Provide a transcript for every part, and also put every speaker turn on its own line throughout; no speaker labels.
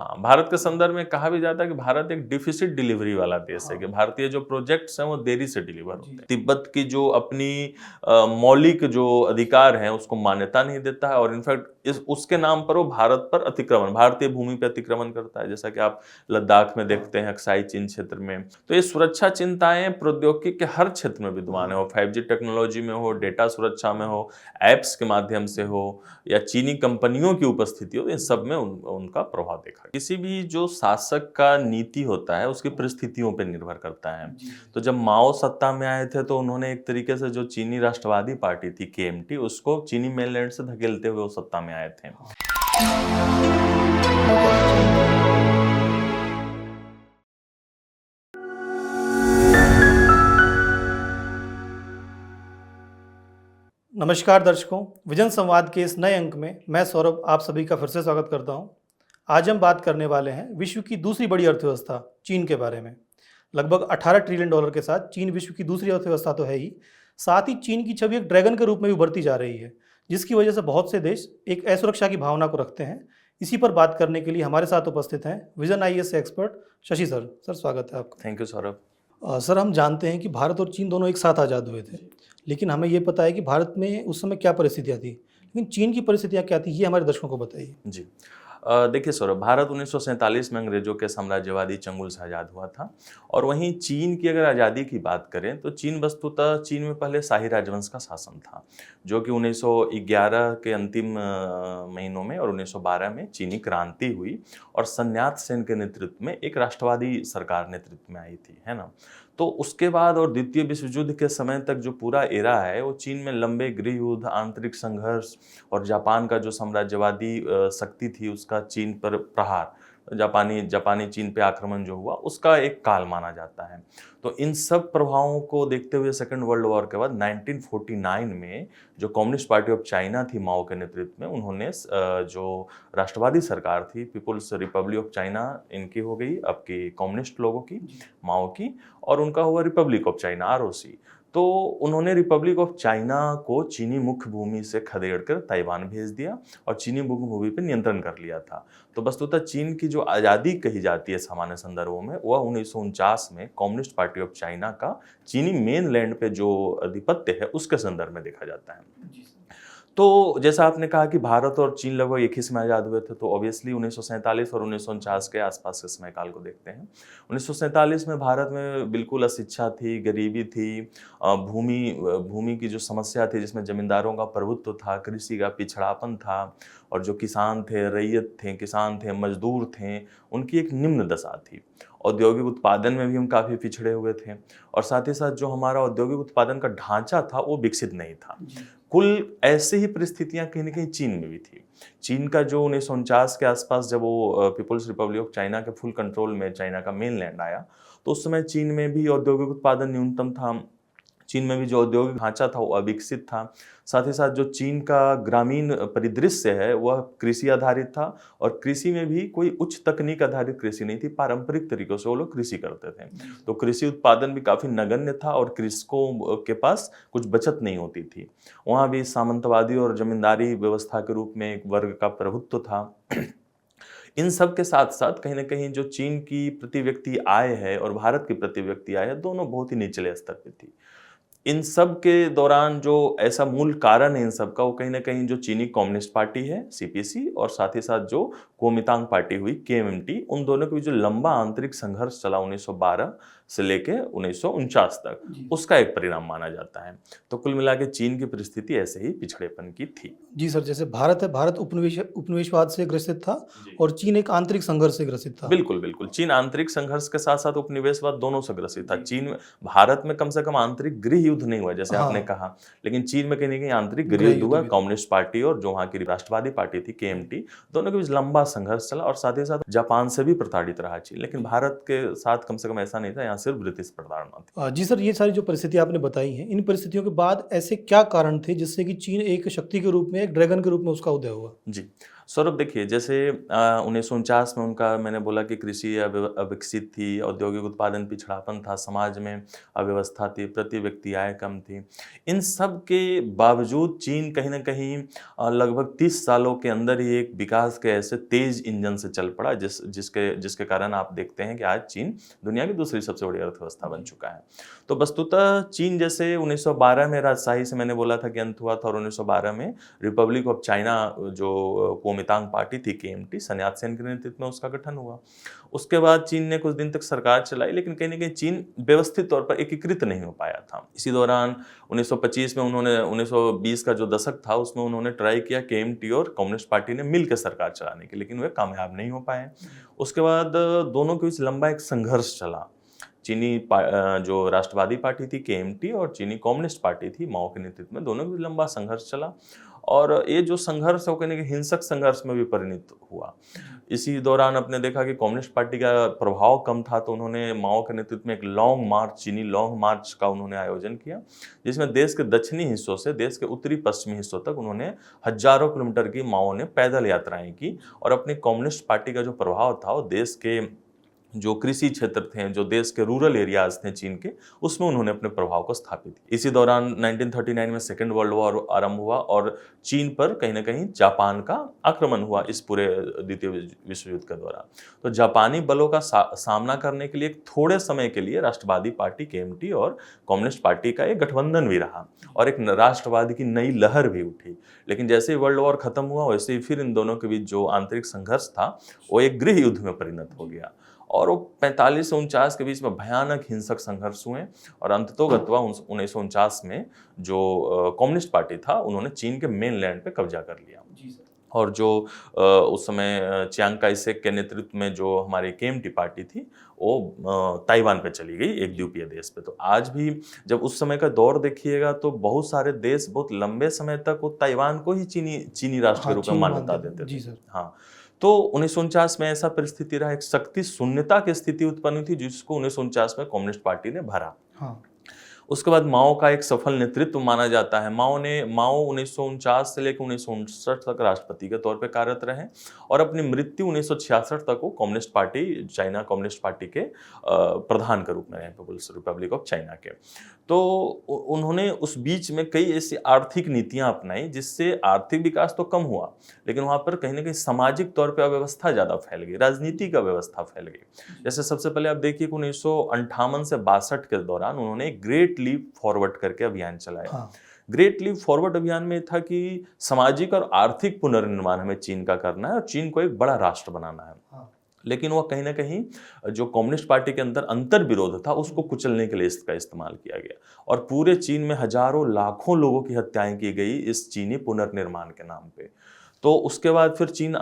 हाँ, भारत के संदर्भ में कहा भी जाता है कि भारत एक डिफिसिट डिलीवरी वाला देश है, कि भारतीय जो प्रोजेक्ट्स हैं वो देरी से डिलीवर होते हैं। तिब्बत की जो अपनी मौलिक जो अधिकार हैं उसको मान्यता नहीं देता है, और इनफैक्ट इस उसके नाम पर वो भारत पर अतिक्रमण, भारतीय भूमि पर अतिक्रमण करता है, जैसा कि आप लद्दाख में देखते हैं, अक्साई चीन क्षेत्र में। तो ये सुरक्षा चिंताएं प्रौद्योगिकी के हर क्षेत्र में विद्यमान है, वो 5G टेक्नोलॉजी में हो, डेटा सुरक्षा में हो, ऐप्स के माध्यम से हो, या चीनी कंपनियों की उपस्थिति हो, इन सब में उनका प्रभाव देखा। किसी भी जो शासक का नीति होता है उसकी परिस्थितियों पर निर्भर करता है। तो जब माओ सत्ता में आए थे तो उन्होंने एक तरीके से जो चीनी राष्ट्रवादी पार्टी थी KMT, उसको चीनी मेनलैंड से धकेलते हुए वो सत्ता में आए थे।
नमस्कार दर्शकों, विजन संवाद के इस नए अंक में मैं सौरभ आप सभी का फिर से स्वागत करता हूं। आज हम बात करने वाले हैं विश्व की दूसरी बड़ी अर्थव्यवस्था चीन के बारे में। लगभग 18 ट्रिलियन डॉलर के साथ चीन विश्व की दूसरी अर्थव्यवस्था तो है ही, साथ ही चीन की छवि एक ड्रैगन के रूप में भी उभरती जा रही है, जिसकी वजह से बहुत से देश एक असुरक्षा की भावना को रखते हैं। इसी पर बात करने के लिए हमारे साथ उपस्थित हैं विजन IAS से एक्सपर्ट शशि सर। सर स्वागत है आपका।
Thank you Saurabh.
सर, हम जानते हैं कि भारत और चीन दोनों एक साथ आज़ाद हुए थे, लेकिन हमें ये पता है कि भारत में उस समय क्या परिस्थितियाँ थी, लेकिन चीन की परिस्थितियाँ क्या थी, ये हमारे दर्शकों को बताइए।
जी, देखिए सौरभ, भारत 1947 में अंग्रेजों के साम्राज्यवादी चंगुल से आज़ाद हुआ था, और वहीं चीन की अगर आज़ादी की बात करें तो चीन वस्तुतः चीन में पहले शाही राजवंश का शासन था, जो कि 1911 के अंतिम महीनों में और 1912 में चीनी क्रांति हुई और सन्यात सेन के नेतृत्व में एक राष्ट्रवादी सरकार नेतृत्व में आई थी, है ना। तो उसके बाद और द्वितीय विश्व युद्ध के समय तक जो पूरा एरा है वो चीन में लंबे गृह युद्ध, आंतरिक संघर्ष और जापान का जो साम्राज्यवादी शक्ति थी उसका चीन पर प्रहार, जापानी चीन पे आक्रमण जो हुआ, उसका एक काल माना जाता है। तो इन सब प्रभावों को देखते हुए सेकेंड वर्ल्ड वॉर के बाद 1949 में जो कम्युनिस्ट पार्टी ऑफ चाइना थी माओ के नेतृत्व में, उन्होंने जो राष्ट्रवादी सरकार थी पीपुल्स रिपब्लिक ऑफ चाइना, इनकी हो गई आपकी कम्युनिस्ट लोगों की, माओ की, और उनका हुआ रिपब्लिक ऑफ चाइना ROC। तो उन्होंने रिपब्लिक ऑफ चाइना को चीनी मुख्य भूमि से खदेड़कर ताइवान भेज दिया और चीनी मुख्य भूमि पर नियंत्रण कर लिया था। तो वस्तुतः चीन की जो आज़ादी कही जाती है सामान्य संदर्भों में, वह 1949 में कम्युनिस्ट पार्टी ऑफ चाइना का चीनी मेनलैंड पे जो आधिपत्य है उसके संदर्भ में देखा जाता है। तो जैसा आपने कहा कि भारत और चीन लगभग एक ही समय आज़ाद हुए थे, तो ऑब्वियसली 1947 और 1949 के आसपास के समय काल को देखते हैं। 1947 में भारत में बिल्कुल अशिक्षा थी, गरीबी थी, भूमि की जो समस्या थी जिसमें जमींदारों का प्रभुत्व था, कृषि का पिछड़ापन था, और जो किसान थे, रैयत थे, किसान थे, मजदूर थे, उनकी एक निम्न दशा थी। औद्योगिक उत्पादन में भी हम काफ़ी पिछड़े हुए थे, और साथ ही साथ जो हमारा औद्योगिक उत्पादन का ढांचा था वो विकसित नहीं था। कुल ऐसे ही परिस्थितियां कहीं न कहीं चीन में भी थी। चीन का जो 1949 के आसपास जब वो पीपुल्स रिपब्लिक ऑफ चाइना के फुल कंट्रोल में चाइना का मेनलैंड आया, तो उस समय चीन में भी औद्योगिक उत्पादन न्यूनतम था। चीन में भी जो औद्योगिक ढांचा था वो अविकसित था। साथ ही साथ जो चीन का ग्रामीण परिदृश्य है वह कृषि आधारित था, और कृषि में भी कोई उच्च तकनीक आधारित कृषि नहीं थी, पारंपरिक तरीकों से वो लोग कृषि करते थे। तो कृषि उत्पादन भी काफ़ी नगण्य था, और कृषकों के पास कुछ बचत नहीं होती थी। वहाँ भी सामंतवादी और जमींदारी व्यवस्था के रूप में एक वर्ग का प्रभुत्व था। इन सब के साथ साथ कहीं न कहीं जो चीन की प्रति व्यक्ति आय है और भारत की प्रति व्यक्ति आय है, दोनों बहुत ही निचले स्तर पे थी। इन सब के दौरान जो ऐसा मूल कारण है इन सब का, वो कहीं न कहीं जो चीनी कम्युनिस्ट पार्टी है CPC, और साथ ही साथ जो कुओमिंतांग पार्टी हुई KMT, उन दोनों के बीच जो लंबा आंतरिक संघर्ष चला 1912 से लेके 1949 तक, उसका एक परिणाम माना जाता है। तो कुल मिला के चीन की परिस्थिति ऐसे ही पिछड़ेपन की थी।
जी सर, जैसे भारत है, भारत उपनिवेशवाद से ग्रसित था और चीन एक आंतरिक संघर्ष से ग्रसित था।
बिल्कुल, बिल्कुल। चीन आंतरिक संघर्ष के साथ साथ उपनिवेशवाद दोनों से ग्रसित था। भारत में कम से कम आंतरिक गृह युद्ध नहीं हुआ जैसे आपने कहा, लेकिन चीन में कहीं न कहीं आंतरिक गृह युद्ध हुआ। कम्युनिस्ट पार्टी और जो वहाँ की राष्ट्रवादी पार्टी थी KMT, दोनों के बीच लंबा संघर्ष चला, और साथ ही साथ जापान से भी प्रताड़ित रहा चीन, लेकिन भारत के साथ कम से कम ऐसा नहीं था, यहाँ सिर्फ ब्रिटिश प्रताड़ना थी।
जी सर, ये सारी जो परिस्थिति आपने बताई हैं, इन परिस्थितियों के बाद ऐसे क्या कारण थे जिससे कि चीन एक शक्ति के रूप में, एक ड्रैगन के रूप में उसका उदय हुआ?
जी, सौरभ देखिए, जैसे 1949 में उनका मैंने बोला कि कृषि अविकसित थी, औद्योगिक उत्पादन पिछड़ापन था, समाज में अव्यवस्था थी, प्रति व्यक्ति आय कम थी। इन सब के बावजूद चीन कहीं न कहीं लगभग 30 सालों के अंदर ही एक विकास के ऐसे तेज़ इंजन से चल पड़ा जिसके जिसके कारण आप देखते हैं कि आज चीन दुनिया की दूसरी सबसे बड़ी अर्थव्यवस्था बन चुका है। तो वस्तुतः चीन जैसे 1912 में राजशाही से मैंने बोला था कि अंत हुआ था, और 1912 में रिपब्लिक ऑफ चाइना जो कुओमितांग पार्टी थी, केएमटी, सन यात सेन के नेतृत्व में उसका गठन हुआ। उसके बाद चीन ने कुछ दिन तक सरकार चलाई, लेकिन कहीं न कहीं चीन व्यवस्थित तौर पर एकीकृत नहीं हो पाया था। इसी दौरान 1925 में उन्होंने 1920 का जो दशक था उसमें उन्होंने ट्राई किया केएमटी और कम्युनिस्ट पार्टी ने मिलकर सरकार चलाने की, लेकिन वे कामयाब नहीं हो पाए। उसके बाद दोनों के बीच लंबा एक संघर्ष चला। जो राष्ट्रवादी पार्टी थी केएमटी और चीनी कम्युनिस्ट पार्टी थी माओ के नेतृत्व में, दोनों के बीच लंबा संघर्ष चला, और ये जो संघर्ष है वो कहने के हिंसक संघर्ष में भी परिणत हुआ। इसी दौरान आपने देखा कि कम्युनिस्ट पार्टी का प्रभाव कम था, तो उन्होंने माओ के नेतृत्व में एक लॉन्ग मार्च, चीनी लॉन्ग मार्च का उन्होंने आयोजन किया, जिसमें देश के दक्षिणी हिस्सों से देश के उत्तरी पश्चिमी हिस्सों तक उन्होंने हजारों किलोमीटर की माओ ने पैदल यात्राएं की, और अपनी कम्युनिस्ट पार्टी का जो प्रभाव था वो देश के जो कृषि क्षेत्र थे, जो देश के रूरल एरियाज थे चीन के, उसमें उन्होंने अपने प्रभाव को स्थापित किया। इसी दौरान 1939 में सेकेंड वर्ल्ड वॉर आरंभ हुआ, और चीन पर कहीं ना कहीं जापान का आक्रमण हुआ इस पूरे द्वितीय विश्व युद्ध के दौरान। तो जापानी बलों का सामना करने के लिए थोड़े समय के लिए राष्ट्रवादी पार्टी केएमटी और कम्युनिस्ट पार्टी का एक गठबंधन भी रहा, और एक राष्ट्रवाद की नई लहर भी उठी। लेकिन जैसे ही वर्ल्ड वॉर खत्म हुआ, वैसे ही फिर इन दोनों के बीच जो आंतरिक संघर्ष था वो एक गृह युद्ध में परिणत हो गया, और वो 45 से 49 के बीच में भयानक हिंसक संघर्ष हुए, और अंततोगत्वा 1949 में जो कम्युनिस्ट पार्टी था उन्होंने चीन के मेनलैंड पे कब्जा कर लिया। और जो उस समय चियांग काई शेक के नेतृत्व में जो हमारी केएमटी पार्टी थी वो ताइवान पे चली गई, एक द्वीपीय देश पे। तो आज भी जब उस समय का दौर देखिएगा तो बहुत सारे देश बहुत लंबे समय तक वो ताइवान को ही चीनी राष्ट्र के रूप में मान्यता देते थे। हाँ, तो 1949 में ऐसा परिस्थिति रहा, एक शक्ति शून्यता की स्थिति उत्पन्न हुई थी, जिसको 1949 में कम्युनिस्ट पार्टी ने भरा। हाँ। उसके बाद माओ का एक सफल नेतृत्व माना जाता है। माओ 1949 से लेकर 1959 तक राष्ट्रपति के तौर पे कार्यरत रहे, और अपनी मृत्यु 1966 तक वो communist party, China communist party के प्रधान के रूप में रहे, पीपल्स रिपब्लिक ऑफ चाइना के। तो उन्होंने उस बीच में कई ऐसी आर्थिक नीतियां अपनाई जिससे आर्थिक विकास तो कम हुआ, लेकिन वहां पर कहीं ना कहीं सामाजिक तौर पर अव्यवस्था ज्यादा फैल गई, राजनीतिक अव्यवस्था फैल गई। जैसे सबसे पहले आप देखिए कि 1958 से 62 के दौरान उन्होंने ग्रेट लीप फॉरवर्ड करके अभियान चलाया। हाँ। ग्रेट लीप फॉरवर्ड अभियान में था कि सामाजिक और आर्थिक पुनर्निर्माण हमें चीन का करना है और चीन को एक बड़ा राष्ट्र बनाना है। हाँ। लेकिन वह कहीं ना कहीं जो कम्युनिस्ट पार्टी के अंदर अंतर विरोध था उसको कुचलने के लिए इसका इस्तेमाल किया गया, और पूरे चीन में हजारों लाखों लोगों की हत्याएं की गई इस चीनी पुनर्निर्माण के नाम पे। तो उसके बाद फिर चीन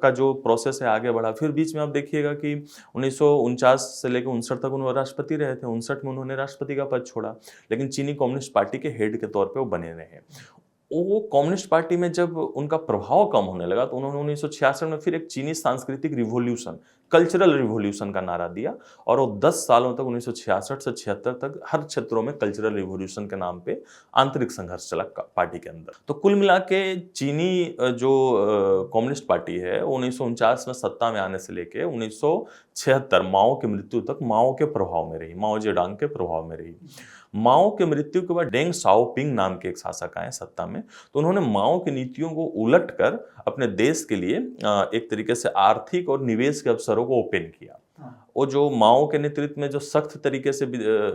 का जो प्रोसेस है आगे बढ़ा। फिर बीच में आप देखिएगा कि 1949 से लेकर 59 तक उन्होंने राष्ट्रपति रहे थे। 59 में उन्होंने राष्ट्रपति का पद छोड़ा, लेकिन चीनी कम्युनिस्ट पार्टी के हेड के तौर पे वो बने रहे। वो कम्युनिस्ट पार्टी में जब उनका प्रभाव कम होने लगा तो उन्होंने 1966 में फिर एक चीनी सांस्कृतिक रिवॉल्यूशन, कल्चरल रिवॉल्यूशन का नारा दिया, और वो 10 सालों तक 1966 से 76 तक हर क्षेत्रों में कल्चरल रिवॉल्यूशन के नाम पे आंतरिक संघर्ष चला पार्टी के अंदर। तो कुल मिला के चीनी जो कम्युनिस्ट पार्टी है 1949 में सत्ता में आने से लेके 1976 माओ की मृत्यु तक माओ के प्रभाव में रही, माओ जेडांग के प्रभाव में रही। माओ के मृत्यु के बाद डेंग शाओपिंग नाम के एक शासक आए सत्ता में, तो उन्होंने माओ की नीतियों को उलट कर अपने देश के लिए एक तरीके से आर्थिक और निवेश के अवसरों को ओपन किया। वो जो माओ के नेतृत्व में जो सख्त तरीके से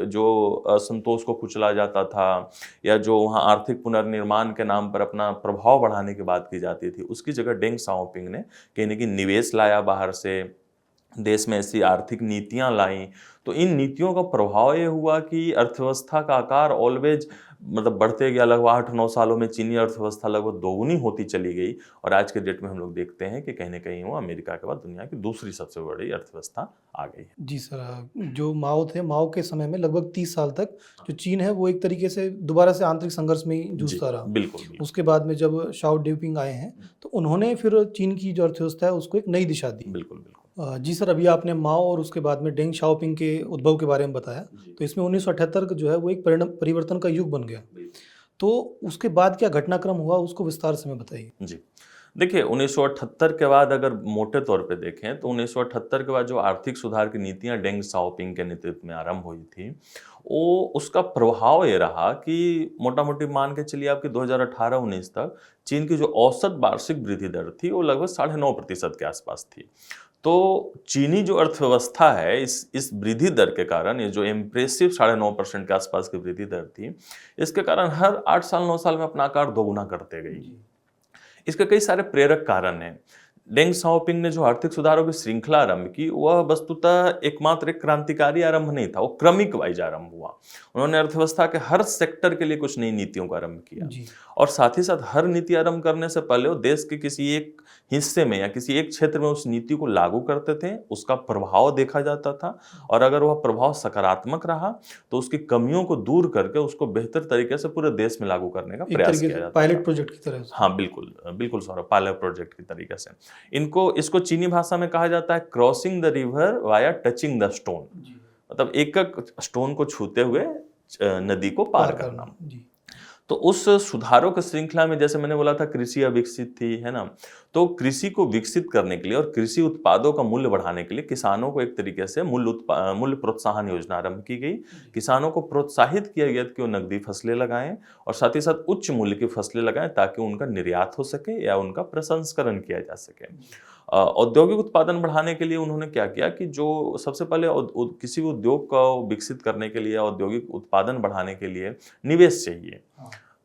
जो असंतोष को कुचला जाता था, या जो वहाँ आर्थिक पुनर्निर्माण के नाम पर अपना प्रभाव बढ़ाने की बात की जाती थी, उसकी जगह डेंग शाओपिंग ने कहीं ना कहीं निवेश लाया बाहर से, देश में ऐसी आर्थिक नीतियां लाई। तो इन नीतियों का प्रभाव ये हुआ कि अर्थव्यवस्था का आकार ऑलवेज मतलब बढ़ते गया। लगभग 8-9 सालों में चीनी अर्थव्यवस्था लगभग दोगुनी होती चली गई, और आज के डेट में हम लोग देखते हैं कि कहीं ना कहीं वो अमेरिका के बाद दुनिया की दूसरी सबसे बड़ी अर्थव्यवस्था आ गई है।
जी सर, जो माओ थे, माओ के समय में लगभग 30 साल तक जो चीन है वो एक तरीके से दोबारा से आंतरिक संघर्ष में जूझता रहा।
बिल्कुल।
उसके बाद में जब शाओ डेपिंग आए हैं तो उन्होंने फिर चीन की जो अर्थव्यवस्था है उसको एक नई दिशा दी।
बिल्कुल।
जी सर, अभी आपने माओ और उसके बाद में डेंग शाओपिंग के उद्भव के बारे में बताया, तो इसमें 1978 का जो है वो एक परिवर्तन का युग बन गया। तो उसके बाद क्या घटनाक्रम हुआ उसको विस्तार से में बताइए।
जी देखिए 1978 के बाद अगर मोटे तौर पे देखें तो 1978 के बाद जो आर्थिक सुधार की नीतियां डेंग शाओपिंग के नेतृत्व में आरंभ हुई थी, वो उसका प्रभाव ये रहा कि मोटा मोटी मान के चलिए आपकी 2018-19 तक चीन की जो औसत वार्षिक वृद्धि दर थी वो लगभग 9.5% के आसपास थी। तो चीनी जो अर्थव्यवस्था है इस वृद्धि दर के कारण, ये जो इम्प्रेसिव 9.5% के आसपास की वृद्धि दर थी, इसके कारण हर 8 साल 9 साल में अपना आकार दोगुना करते गई। इसके कई सारे प्रेरक कारण हैं। डेंग शाओपिंग ने जो आर्थिक सुधारों की श्रृंखला आरंभ की, वह वस्तुतः एकमात्र एक क्रांतिकारी आरंभ नहीं था, वो क्रमिक वाइज आरंभ हुआ। उन्होंने अर्थव्यवस्था के हर सेक्टर के लिए कुछ नई नीतियों का आरंभ किया और साथ ही साथ हर नीति आरंभ करने से पहले वो देश के किसी एक हिस्से में या किसी एक क्षेत्र में उस नीति को लागू करते थे, उसका प्रभाव देखा जाता था और अगर वह प्रभाव सकारात्मक रहा तो उसकी कमियों को दूर करके उसको बेहतर तरीके से पूरे देश में लागू करने का प्रयास किया जाता था।
पायलट प्रोजेक्ट की तरह।
हाँ बिल्कुल बिल्कुल सौरभ, पायलट प्रोजेक्ट की तरीके से। इसको चीनी भाषा में कहा जाता है crossing the river via touching the stone, मतलब एक एक स्टोन को छूते हुए नदी को पार करना। तो उस सुधारों की श्रृंखला में जैसे मैंने बोला था कृषि अविकसित थी, है ना, तो कृषि को विकसित करने के लिए और कृषि उत्पादों का मूल्य बढ़ाने के लिए किसानों को एक तरीके से मूल्य प्रोत्साहन योजना आरंभ की गई। किसानों को प्रोत्साहित किया गया कि वो नकदी फसलें लगाएं और साथ ही साथ उच्च मूल्य की फसलें लगाएं ताकि उनका निर्यात हो सके या उनका प्रसंस्करण किया जा सके। औद्योगिक उत्पादन बढ़ाने के लिए उन्होंने क्या किया कि जो सबसे पहले किसी भी उद्योग को विकसित करने के लिए, औद्योगिक उत्पादन बढ़ाने के लिए निवेश चाहिए।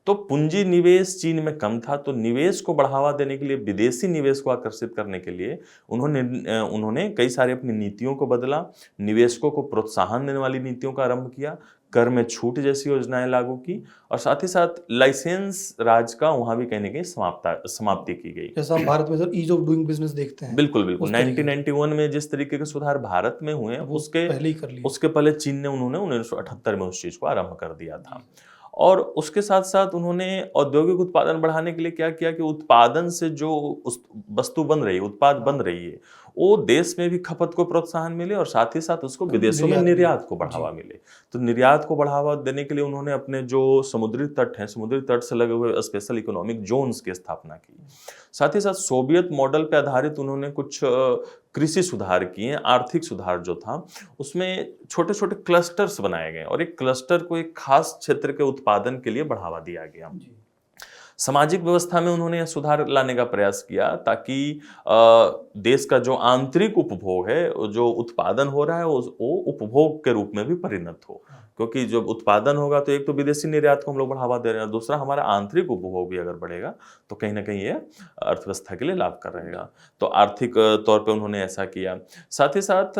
तो पूंजी निवेश चीन में कम था, तो निवेश को बढ़ावा देने के लिए, विदेशी निवेश को आकर्षित करने के लिए उन्होंने कई सारी अपनी नीतियों को बदला, निवेशकों को प्रोत्साहन देने वाली नीतियों का आरंभ किया, कर में छूट जैसी योजनाएं लागू की और साथ ही साथ लाइसेंस राज का वहां भी कहने की समाप्ति की गई।
जैसा हम भारत में sir ease of doing business देखते हैं।
बिल्कुल 1991 में जिस तरीके के सुधार भारत में हुए उसके पहले चीन ने उन्होंने 1978 में उस चीज को आरंभ कर दिया था। और उसके साथ साथ उन्होंने औद्योगिक उत्पादन बढ़ाने के लिए क्या किया कि उत्पादन से जो वस्तु बन रही है, उत्पाद बन रही है, वो देश में भी खपत को प्रोत्साहन मिले और साथ ही साथ उसको विदेशों में निर्यात को बढ़ावा मिले। तो निर्यात को बढ़ावा देने के लिए उन्होंने अपने जो समुद्री तट हैं, समुद्री तट से लगे हुए स्पेशल इकोनॉमिक जोन्स की स्थापना की। साथ ही साथ सोवियत मॉडल पर आधारित उन्होंने कुछ कृषि सुधार किए। आर्थिक सुधार जो था उसमें छोटे छोटे क्लस्टर्स बनाए गए और एक क्लस्टर को एक खास क्षेत्र के उत्पादन के लिए बढ़ावा दिया गया। सामाजिक व्यवस्था में उन्होंने सुधार लाने का प्रयास किया ताकि देश का जो आंतरिक उपभोग है, जो उत्पादन हो रहा है, वो उपभोग के रूप में भी परिणत हो। क्योंकि जब उत्पादन होगा तो एक तो विदेशी निर्यात को हम लोग बढ़ावा दे रहे हैं, दूसरा हमारा आंतरिक उपभोग भी अगर बढ़ेगा तो कहीं ना कहीं ये अर्थव्यवस्था के लिए लाभकर रहेगा। तो आर्थिक तौर पे उन्होंने ऐसा किया। साथ ही साथ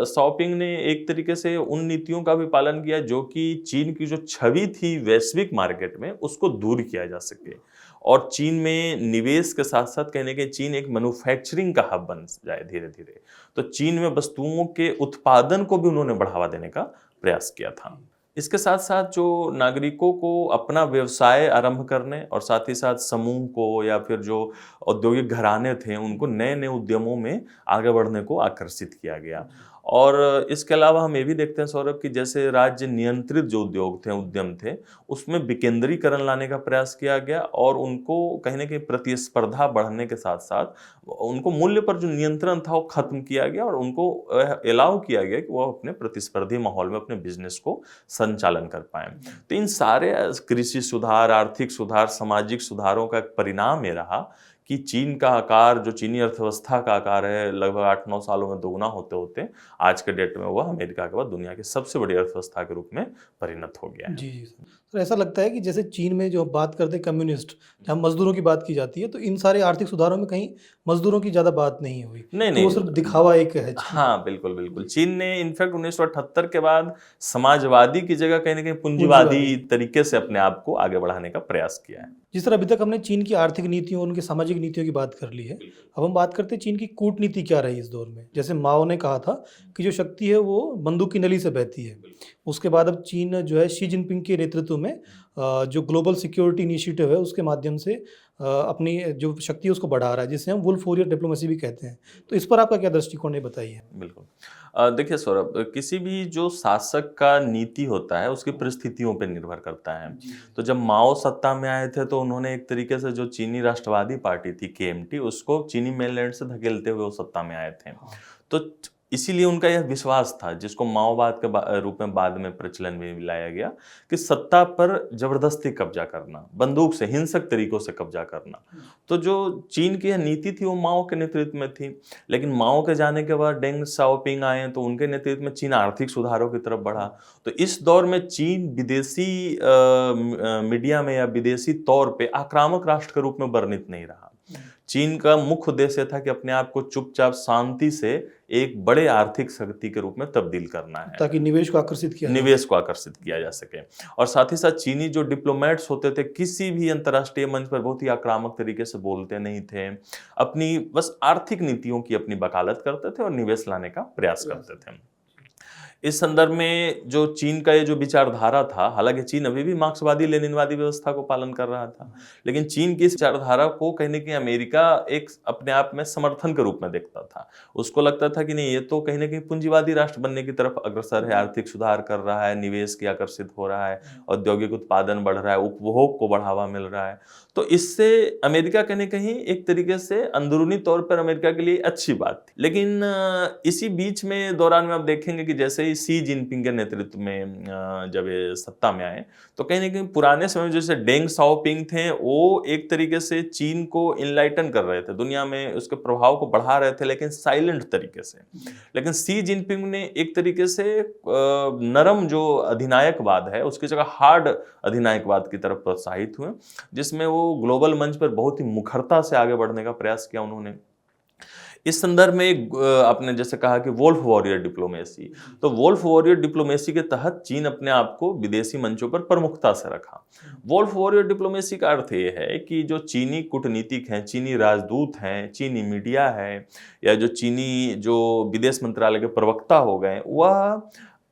शाओपिंग ने एक तरीके से उन नीतियों का भी पालन किया जो कि चीन की जो छवि थी वैश्विक मार्केट में, उसको दूर किया जा सके और चीन में निवेश के साथ साथ कहने के चीन एक मैन्युफैक्चरिंग का हब बन जाए धीरे धीरे। तो चीन में वस्तुओं के उत्पादन को भी उन्होंने बढ़ावा देने का प्रयास किया था। इसके साथ साथ जो नागरिकों को अपना व्यवसाय आरंभ करने और साथ ही साथ समूह को या फिर जो औद्योगिक घराने थे उनको नए नए उद्यमों में आगे बढ़ने को आकर्षित किया गया। और इसके अलावा हम ये भी देखते हैं सौरभ कि जैसे राज्य नियंत्रित जो उद्योग थे, उद्यम थे, उसमें विकेंद्रीकरण लाने का प्रयास किया गया और उनको कहीं ना कहीं प्रतिस्पर्धा बढ़ने के साथ साथ उनको मूल्य पर जो नियंत्रण था वो खत्म किया गया और उनको अलाउ किया गया कि वो अपने प्रतिस्पर्धी माहौल में अपने बिजनेस को संचालन कर पाए। तो इन सारे कृषि सुधार, आर्थिक सुधार, सामाजिक सुधारों का एक परिणाम ये रहा कि चीन का आकार, जो चीनी अर्थव्यवस्था का आकार है, लगभग 8-9 सालों में दोगुना होते होते आज के डेट में वह अमेरिका के बाद दुनिया की सबसे बड़ी अर्थव्यवस्था के रूप में परिणत हो गया है।
जी सर, ऐसा लगता है कि जैसे चीन में जो बात करते हैं कम्युनिस्ट, जहाँ मजदूरों की बात की जाती है, तो इन सारे आर्थिक सुधारों में कहीं मजदूरों की ज़्यादा बात नहीं हुई।
नहीं,
वो सिर्फ दिखावा एक है।
हाँ बिल्कुल। चीन ने इनफैक्ट 1978 के बाद समाजवादी की जगह कहीं ना कहीं पूंजीवादी तरीके से अपने आप को आगे बढ़ाने का प्रयास किया है।
जिस तरह अभी तक हमने चीन की आर्थिक नीतियों और उनकी सामाजिक नीतियों की बात कर ली है, अब हम बात करते हैं चीन की कूटनीति क्या रही इस दौर में। जैसे माओ ने कहा था कि जो शक्ति है वो बंदूक की नली से बहती है। उसके बाद अब चीन जो है शी जिनपिंग के नेतृत्व में जो ग्लोबल सिक्योरिटी इनिशिएटिव है उसके माध्यम से अपनी जो शक्ति है उसको बढ़ा रहा है, जिसे हम वुल्फ वॉरियर डिप्लोमेसी भी कहते हैं। तो इस पर आपका क्या दृष्टिकोण है, बताइए?
बिल्कुल। देखिए सौरभ, किसी भी जो शासक का नीति होता है उसकी परिस्थितियों पे निर्भर करता है। तो जब माओ सत्ता में आए थे तो उन्होंने एक तरीके से जो चीनी राष्ट्रवादी पार्टी थी KMT, उसको चीनी मेनलैंड से धकेलते हुए वो सत्ता में आए थे। तो इसीलिए उनका यह विश्वास था, जिसको माओवाद के रूप में बाद में प्रचलन में लाया गया, कि सत्ता पर जबरदस्ती कब्जा करना, बंदूक से, हिंसक तरीकों से कब्जा करना। तो जो चीन की यह नीति थी वो माओ के नेतृत्व में थी। लेकिन माओ के जाने के बाद डेंग शाओपिंग आए तो उनके नेतृत्व में चीन आर्थिक सुधारों की तरफ बढ़ा। तो इस दौर में चीन विदेशी मीडिया में या विदेशी तौर पे आक्रामक राष्ट्र के रूप में वर्णित नहीं रहा। चीन का मुख्य उद्देश्य था कि अपने आप को चुपचाप शांति से एक बड़े आर्थिक शक्ति के रूप में तब्दील करना है,
ताकि निवेश को आकर्षित
किया जा सके। और साथ ही साथ चीनी जो डिप्लोमेट्स होते थे किसी भी अंतर्राष्ट्रीय मंच पर बहुत ही आक्रामक तरीके से बोलते नहीं थे, अपनी बस आर्थिक नीतियों की अपनी वकालत करते थे और निवेश लाने का प्रयास करते थे। इस संदर्भ में जो चीन का ये जो विचारधारा था, हालांकि चीन अभी भी मार्क्सवादी लेनिनवादी व्यवस्था को पालन कर रहा था, लेकिन चीन की इस विचारधारा को कहीं न कहीं अमेरिका एक अपने आप में समर्थन के रूप में देखता था। उसको लगता था कि नहीं, ये तो कहीं न कहीं पूंजीवादी राष्ट्र बनने की तरफ अग्रसर है, आर्थिक सुधार कर रहा है, निवेश की आकर्षित हो रहा है, औद्योगिक उत्पादन बढ़ रहा है, उपभोग को बढ़ावा मिल रहा है। तो इससे अमेरिका कहीं न कहीं एक तरीके से अंदरूनी तौर पर अमेरिका के लिए अच्छी बात थी। लेकिन इसी बीच में दौरान में आप देखेंगे कि जैसे ही शी जिनपिंग के नेतृत्व में जब ये सत्ता में आए, तो कहीं न कहीं पुराने समय में जैसे डेंग शाओपिंग थे, वो एक तरीके से चीन को इनलाइटन कर रहे थे, दुनिया में उसके प्रभाव को बढ़ा रहे थे, लेकिन साइलेंट तरीके से। लेकिन शी जिनपिंग ने एक तरीके से नरम जो अधिनायकवाद है उसकी जगह हार्ड अधिनायकवाद की तरफ प्रोत्साहित हुए, जिसमें वो ग्लोबल मंच पर बहुत ही मुखरता से आगे बढ़ने का प्रयास किया उन्होंने। इस संदर्भ में आपने जैसे कहा कि वोल्फ वॉरियर डिप्लोमेसी, तो वोल्फ वॉरियर डिप्लोमेसी के तहत चीन अपने आप को विदेशी मंचों पर प्रमुखता से रखा। वोल्फ वॉरियर डिप्लोमेसी का अर्थ ये है कि जो चीनी कूटनीतिक हैं, चीनी राजदूत हैं, चीनी मीडिया है, या जो चीनी जो विदेश मंत्रालय के प्रवक्ता हो गए, वह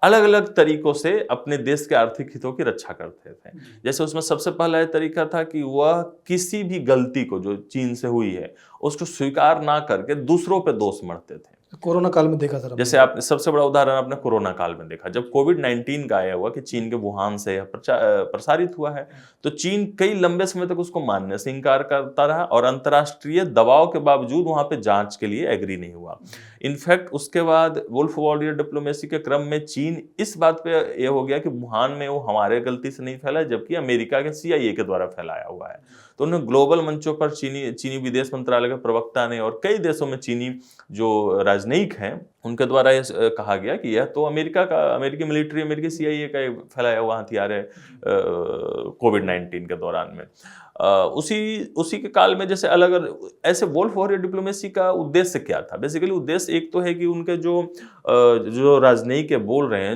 अलग अलग तरीकों से अपने देश के आर्थिक हितों की रक्षा करते थे। जैसे उसमें सबसे पहला तरीका था कि वह किसी भी गलती को जो चीन से हुई है उसको स्वीकार ना करके दूसरों पे दोष मढ़ते थे।
कोरोना काल में देखा सर,
जैसे आपने सबसे बड़ा उदाहरण आपने कोरोना काल में देखा, जब कोविड-19 का आया हुआ कि चीन के वुहान से यह प्रसारित हुआ है, तो चीन कई लंबे समय तक उसको मानने से इनकार करता रहा और अंतर्राष्ट्रीय दबाव के बावजूद वहां पे जांच के लिए एग्री नहीं हुआ। इनफैक्ट उसके बाद वुल्फ वॉरियर डिप्लोमेसी के क्रम में चीन इस बात पे ये हो गया कि वुहान में वो हमारे गलती से नहीं फैला, जबकि अमेरिका के CIA के द्वारा फैलाया हुआ है। तो उन्हें ग्लोबल मंचों पर चीनी विदेश मंत्रालय के प्रवक्ता ने और कई देशों में चीनी जो राजनयिक हैं उनके द्वारा ये कहा गया कि यह तो अमेरिकी मिलिट्री, अमेरिकी CIA का फैलाया हुआ हथियार है कोविड-19 के दौरान में। उसी के काल में जैसे अलग अलग ऐसे वोल्फ वॉरियर डिप्लोमेसी का उद्देश्य क्या था? बेसिकली उद्देश्य एक तो है कि उनके जो राजनयिक बोल रहे हैं,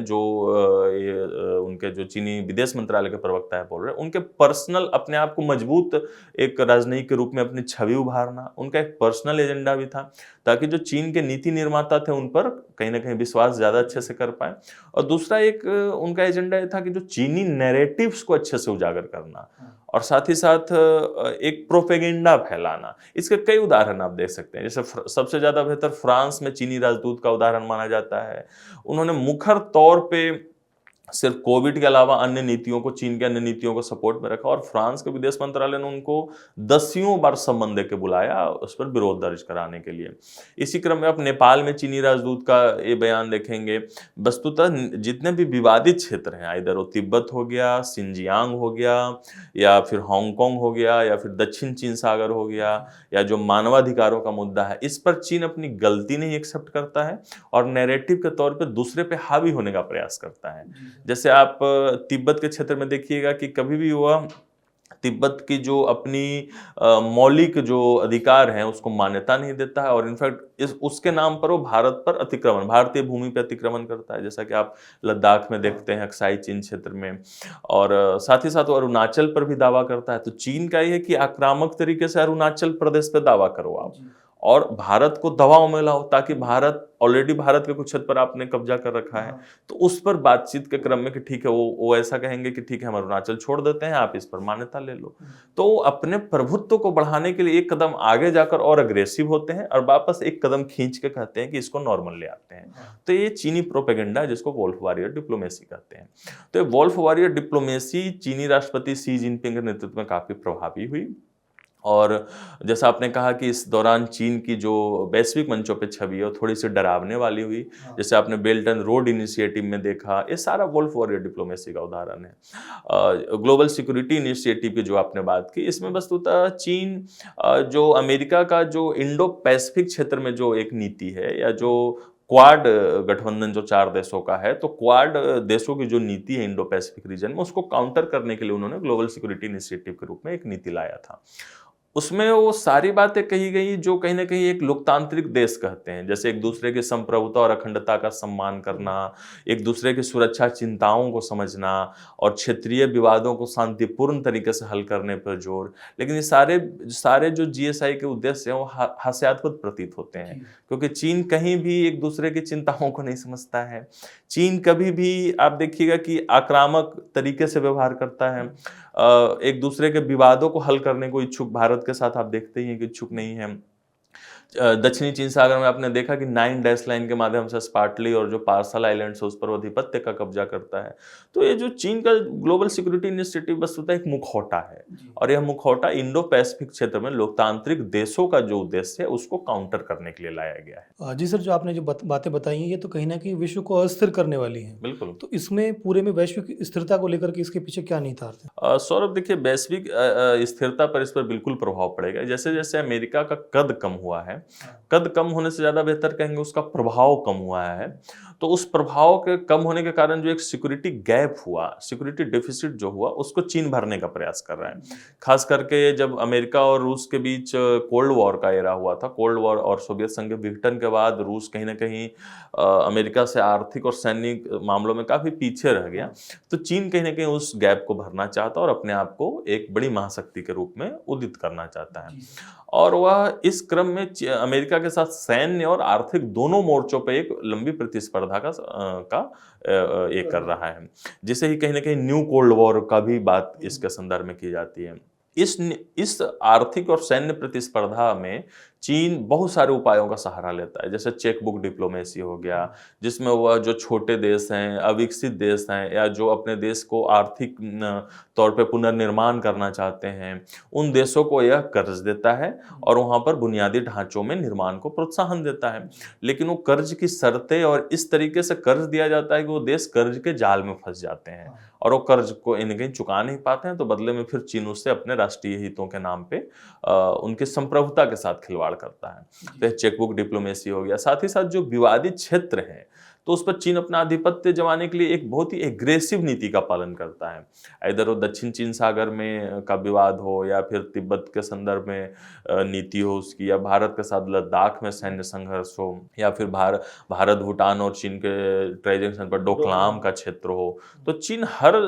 उनके जो चीनी विदेश मंत्रालय के प्रवक्ता है बोल रहे हैं, उनके पर्सनल अपने आप को मजबूत एक राजनयिक के रूप में अपनी छवि उभारना, उनका एक पर्सनल एजेंडा भी था, ताकि जो चीन के नीति निर्माता थे उन पर कहीं ना कहीं विश्वास ज्यादा अच्छे से कर पाए। और दूसरा एक उनका एजेंडा ये था कि जो चीनी नैरेटिव्स को अच्छे से उजागर करना और साथ ही साथ एक प्रोपेगेंडा फैलाना। इसके कई उदाहरण आप देख सकते हैं। जैसे सबसे ज्यादा बेहतर फ्रांस में चीनी राजदूत का उदाहरण माना जाता है। उन्होंने मुखर तौर पे सिर्फ कोविड के अलावा अन्य नीतियों को, चीन के अन्य नीतियों को सपोर्ट में रखा और फ्रांस के विदेश मंत्रालय ने उनको दसियों बार सम्मन देके बुलाया उस पर विरोध दर्ज कराने के लिए। इसी क्रम में आप नेपाल में चीनी राजदूत का ये बयान देखेंगे। वस्तुतः जितने भी विवादित क्षेत्र हैं, इधर वो तिब्बत हो गया, सिंजियांग हो गया, या फिर हांगकांग हो गया, या फिर दक्षिण चीन सागर हो गया, या जो मानवाधिकारों का मुद्दा है, इस पर चीन अपनी गलती नहीं एक्सेप्ट करता है और नैरेटिव के तौर पर दूसरे पे हावी होने का प्रयास करता है। जैसे आप तिब्बत के क्षेत्र में देखिएगा कि कभी भी वह तिब्बत की जो अपनी मौलिक जो अधिकार हैं उसको मान्यता नहीं देता है और इनफैक्ट उसके नाम पर वो भारत पर अतिक्रमण, भारतीय भूमि पर अतिक्रमण करता है, जैसा कि आप लद्दाख में देखते हैं, अक्साई चीन क्षेत्र में। और साथ ही साथ वो अरुणाचल पर भी दावा करता है। तो चीन का ये है कि आक्रामक तरीके से अरुणाचल प्रदेश पर दावा करो आप, और भारत को दबाव में लाओ, ताकि भारत ऑलरेडी भारत के कुछ क्षेत्र पर आपने कब्जा कर रखा है, तो उस पर बातचीत के क्रम में कि ठीक है, वो ऐसा कहेंगे कि ठीक है हम अरुणाचल छोड़ देते हैं, आप इस पर मान्यता ले लो। तो अपने प्रभुत्व को बढ़ाने के लिए एक कदम आगे जाकर और अग्रेसिव होते हैं और वापस एक कदम खींच के कहते हैं कि इसको नॉर्मल ले आते हैं। तो ये चीनी प्रोपेगेंडा है, जिसको वोल्फ वॉरियर डिप्लोमेसी कहते हैं। तो ये वोल्फ वॉरियर डिप्लोमेसी चीनी राष्ट्रपति शी जिनपिंग के नेतृत्व में काफी प्रभावी हुई। और जैसा आपने कहा कि इस दौरान चीन की जो वैश्विक मंचों पे छवि है वो थोड़ी सी डरावने वाली हुई। जैसे आपने बेल्ट एंड रोड इनिशिएटिव में देखा, ये सारा वोल्फ वॉरियर डिप्लोमेसी का उदाहरण है। ग्लोबल सिक्योरिटी इनिशिएटिव की जो आपने बात की, इसमें वस्तुतः चीन जो अमेरिका का जो इंडो पैसिफिक क्षेत्र में जो एक नीति है, या जो क्वाड गठबंधन जो 4 देशों का है, तो क्वाड देशों की जो नीति है इंडो पैसिफिक रीजन में, उसको काउंटर करने के लिए उन्होंने ग्लोबल सिक्योरिटी इनिशिएटिव के रूप में एक नीति लाया था। उसमें वो सारी बातें कही गई जो कहीं ना कहीं एक लोकतांत्रिक देश कहते हैं, जैसे एक दूसरे की संप्रभुता और अखंडता का सम्मान करना, एक दूसरे की सुरक्षा चिंताओं को समझना और क्षेत्रीय विवादों को शांतिपूर्ण तरीके से हल करने पर जोर। लेकिन ये सारे जो जीएसआई के उद्देश्य हैं वो हास्यास्पद प्रतीत होते हैं, क्योंकि चीन कहीं भी एक दूसरे की चिंताओं को नहीं समझता है। चीन कभी भी आप देखिएगा कि आक्रामक तरीके से व्यवहार करता है, एक दूसरे के विवादों को हल करने को इच्छुक भारत के साथ आप देखते ही हैं कि इच्छुक नहीं है। दक्षिणी चीन सागर में आपने देखा कि 9 डैश लाइन के माध्यम से स्पार्टली और जो पार्सल आइलैंड्स है उस पर आधिपत्य का कब्जा करता है। तो ये जो चीन का ग्लोबल सिक्योरिटी इनिशिएटिव वस्तुतः एक मुखौटा है, और यह मुखौटा इंडो पैसिफिक क्षेत्र में लोकतांत्रिक देशों का जो उद्देश्य है उसको काउंटर करने के लिए लाया गया है।
जी सर, जो आपने जो बातें बताई हैं ये तो कहीं ना कहीं विश्व को अस्थिर करने वाली हैं।
बिल्कुल।
तो इसमें पूरे में वैश्विक स्थिरता को लेकर के इसके पीछे क्या निहितार्थ है?
सौरभ देखिए, वैश्विक स्थिरता पर इस पर बिल्कुल प्रभाव पड़ेगा। जैसे जैसे अमेरिका का कद कम हुआ है, कद कम होने से ज्यादा बेहतर कहेंगे उसका प्रभाव कम हुआ है, तो उस प्रभाव के कम होने के कारण जो एक सिक्योरिटी गैप हुआ, सिक्योरिटी डेफिसिट जो हुआ, उसको चीन भरने का प्रयास कर रहा है। खास करके जब अमेरिका और रूस के बीच कोल्ड वॉर का एरा हुआ था, कोल्ड वॉर और सोवियत संघ के विघटन के बाद रूस कहीं ना कहीं अमेरिका से आर्थिक और सैनिक मामलों में काफी पीछे रह गया। तो चीन कहीं ना कहीं उस गैप को भरना चाहता और अपने आप को एक बड़ी महाशक्ति के रूप में उदित करना चाहता है। और वह इस क्रम में अमेरिका के साथ सैन्य और आर्थिक दोनों मोर्चों पर एक लंबी प्रतिस्पर्धा का एक कर रहा है, जिसे ही कहीं ना कहीं न्यू कोल्ड वॉर का भी बात इसके संदर्भ में की जाती है। इस आर्थिक और सैन्य प्रतिस्पर्धा में चीन बहुत सारे उपायों का सहारा लेता है, जैसे चेक बुक डिप्लोमेसी हो गया, जिसमें वह जो छोटे देश हैं, अविकसित देश हैं, या जो अपने देश को आर्थिक तौर पे पुनर्निर्माण करना चाहते हैं, उन देशों को यह कर्ज देता है और वहाँ पर बुनियादी ढांचों में निर्माण को प्रोत्साहन देता है। लेकिन वो कर्ज की शर्तें और इस तरीके से कर्ज दिया जाता है कि वो देश कर्ज के जाल में फंस जाते हैं और वो कर्ज को इनके चुका नहीं पाते हैं, तो बदले में फिर चीन उससे अपने राष्ट्रीय हितों के नाम पे उनकी संप्रभुता के साथ खिलवाड़ करता है। तो चेकबुक डिप्लोमेसी हो गया। साथ ही साथ जो विवादित क्षेत्र हैं, तो उस पर चीन अपना आधिपत्य जमाने के लिए एक बहुत ही एग्रेसिव नीति का पालन करता है। इधर वो दक्षिण चीन सागर में का विवाद हो, या फिर तिब्बत के संदर्भ में नीति हो उसकी, या भारत के साथ लद्दाख में सैन्य संघर्ष हो, या फिर भारत भूटान और चीन के ट्रांजैक्शन पर डोकलाम का क्षेत्र हो। तो चीन हर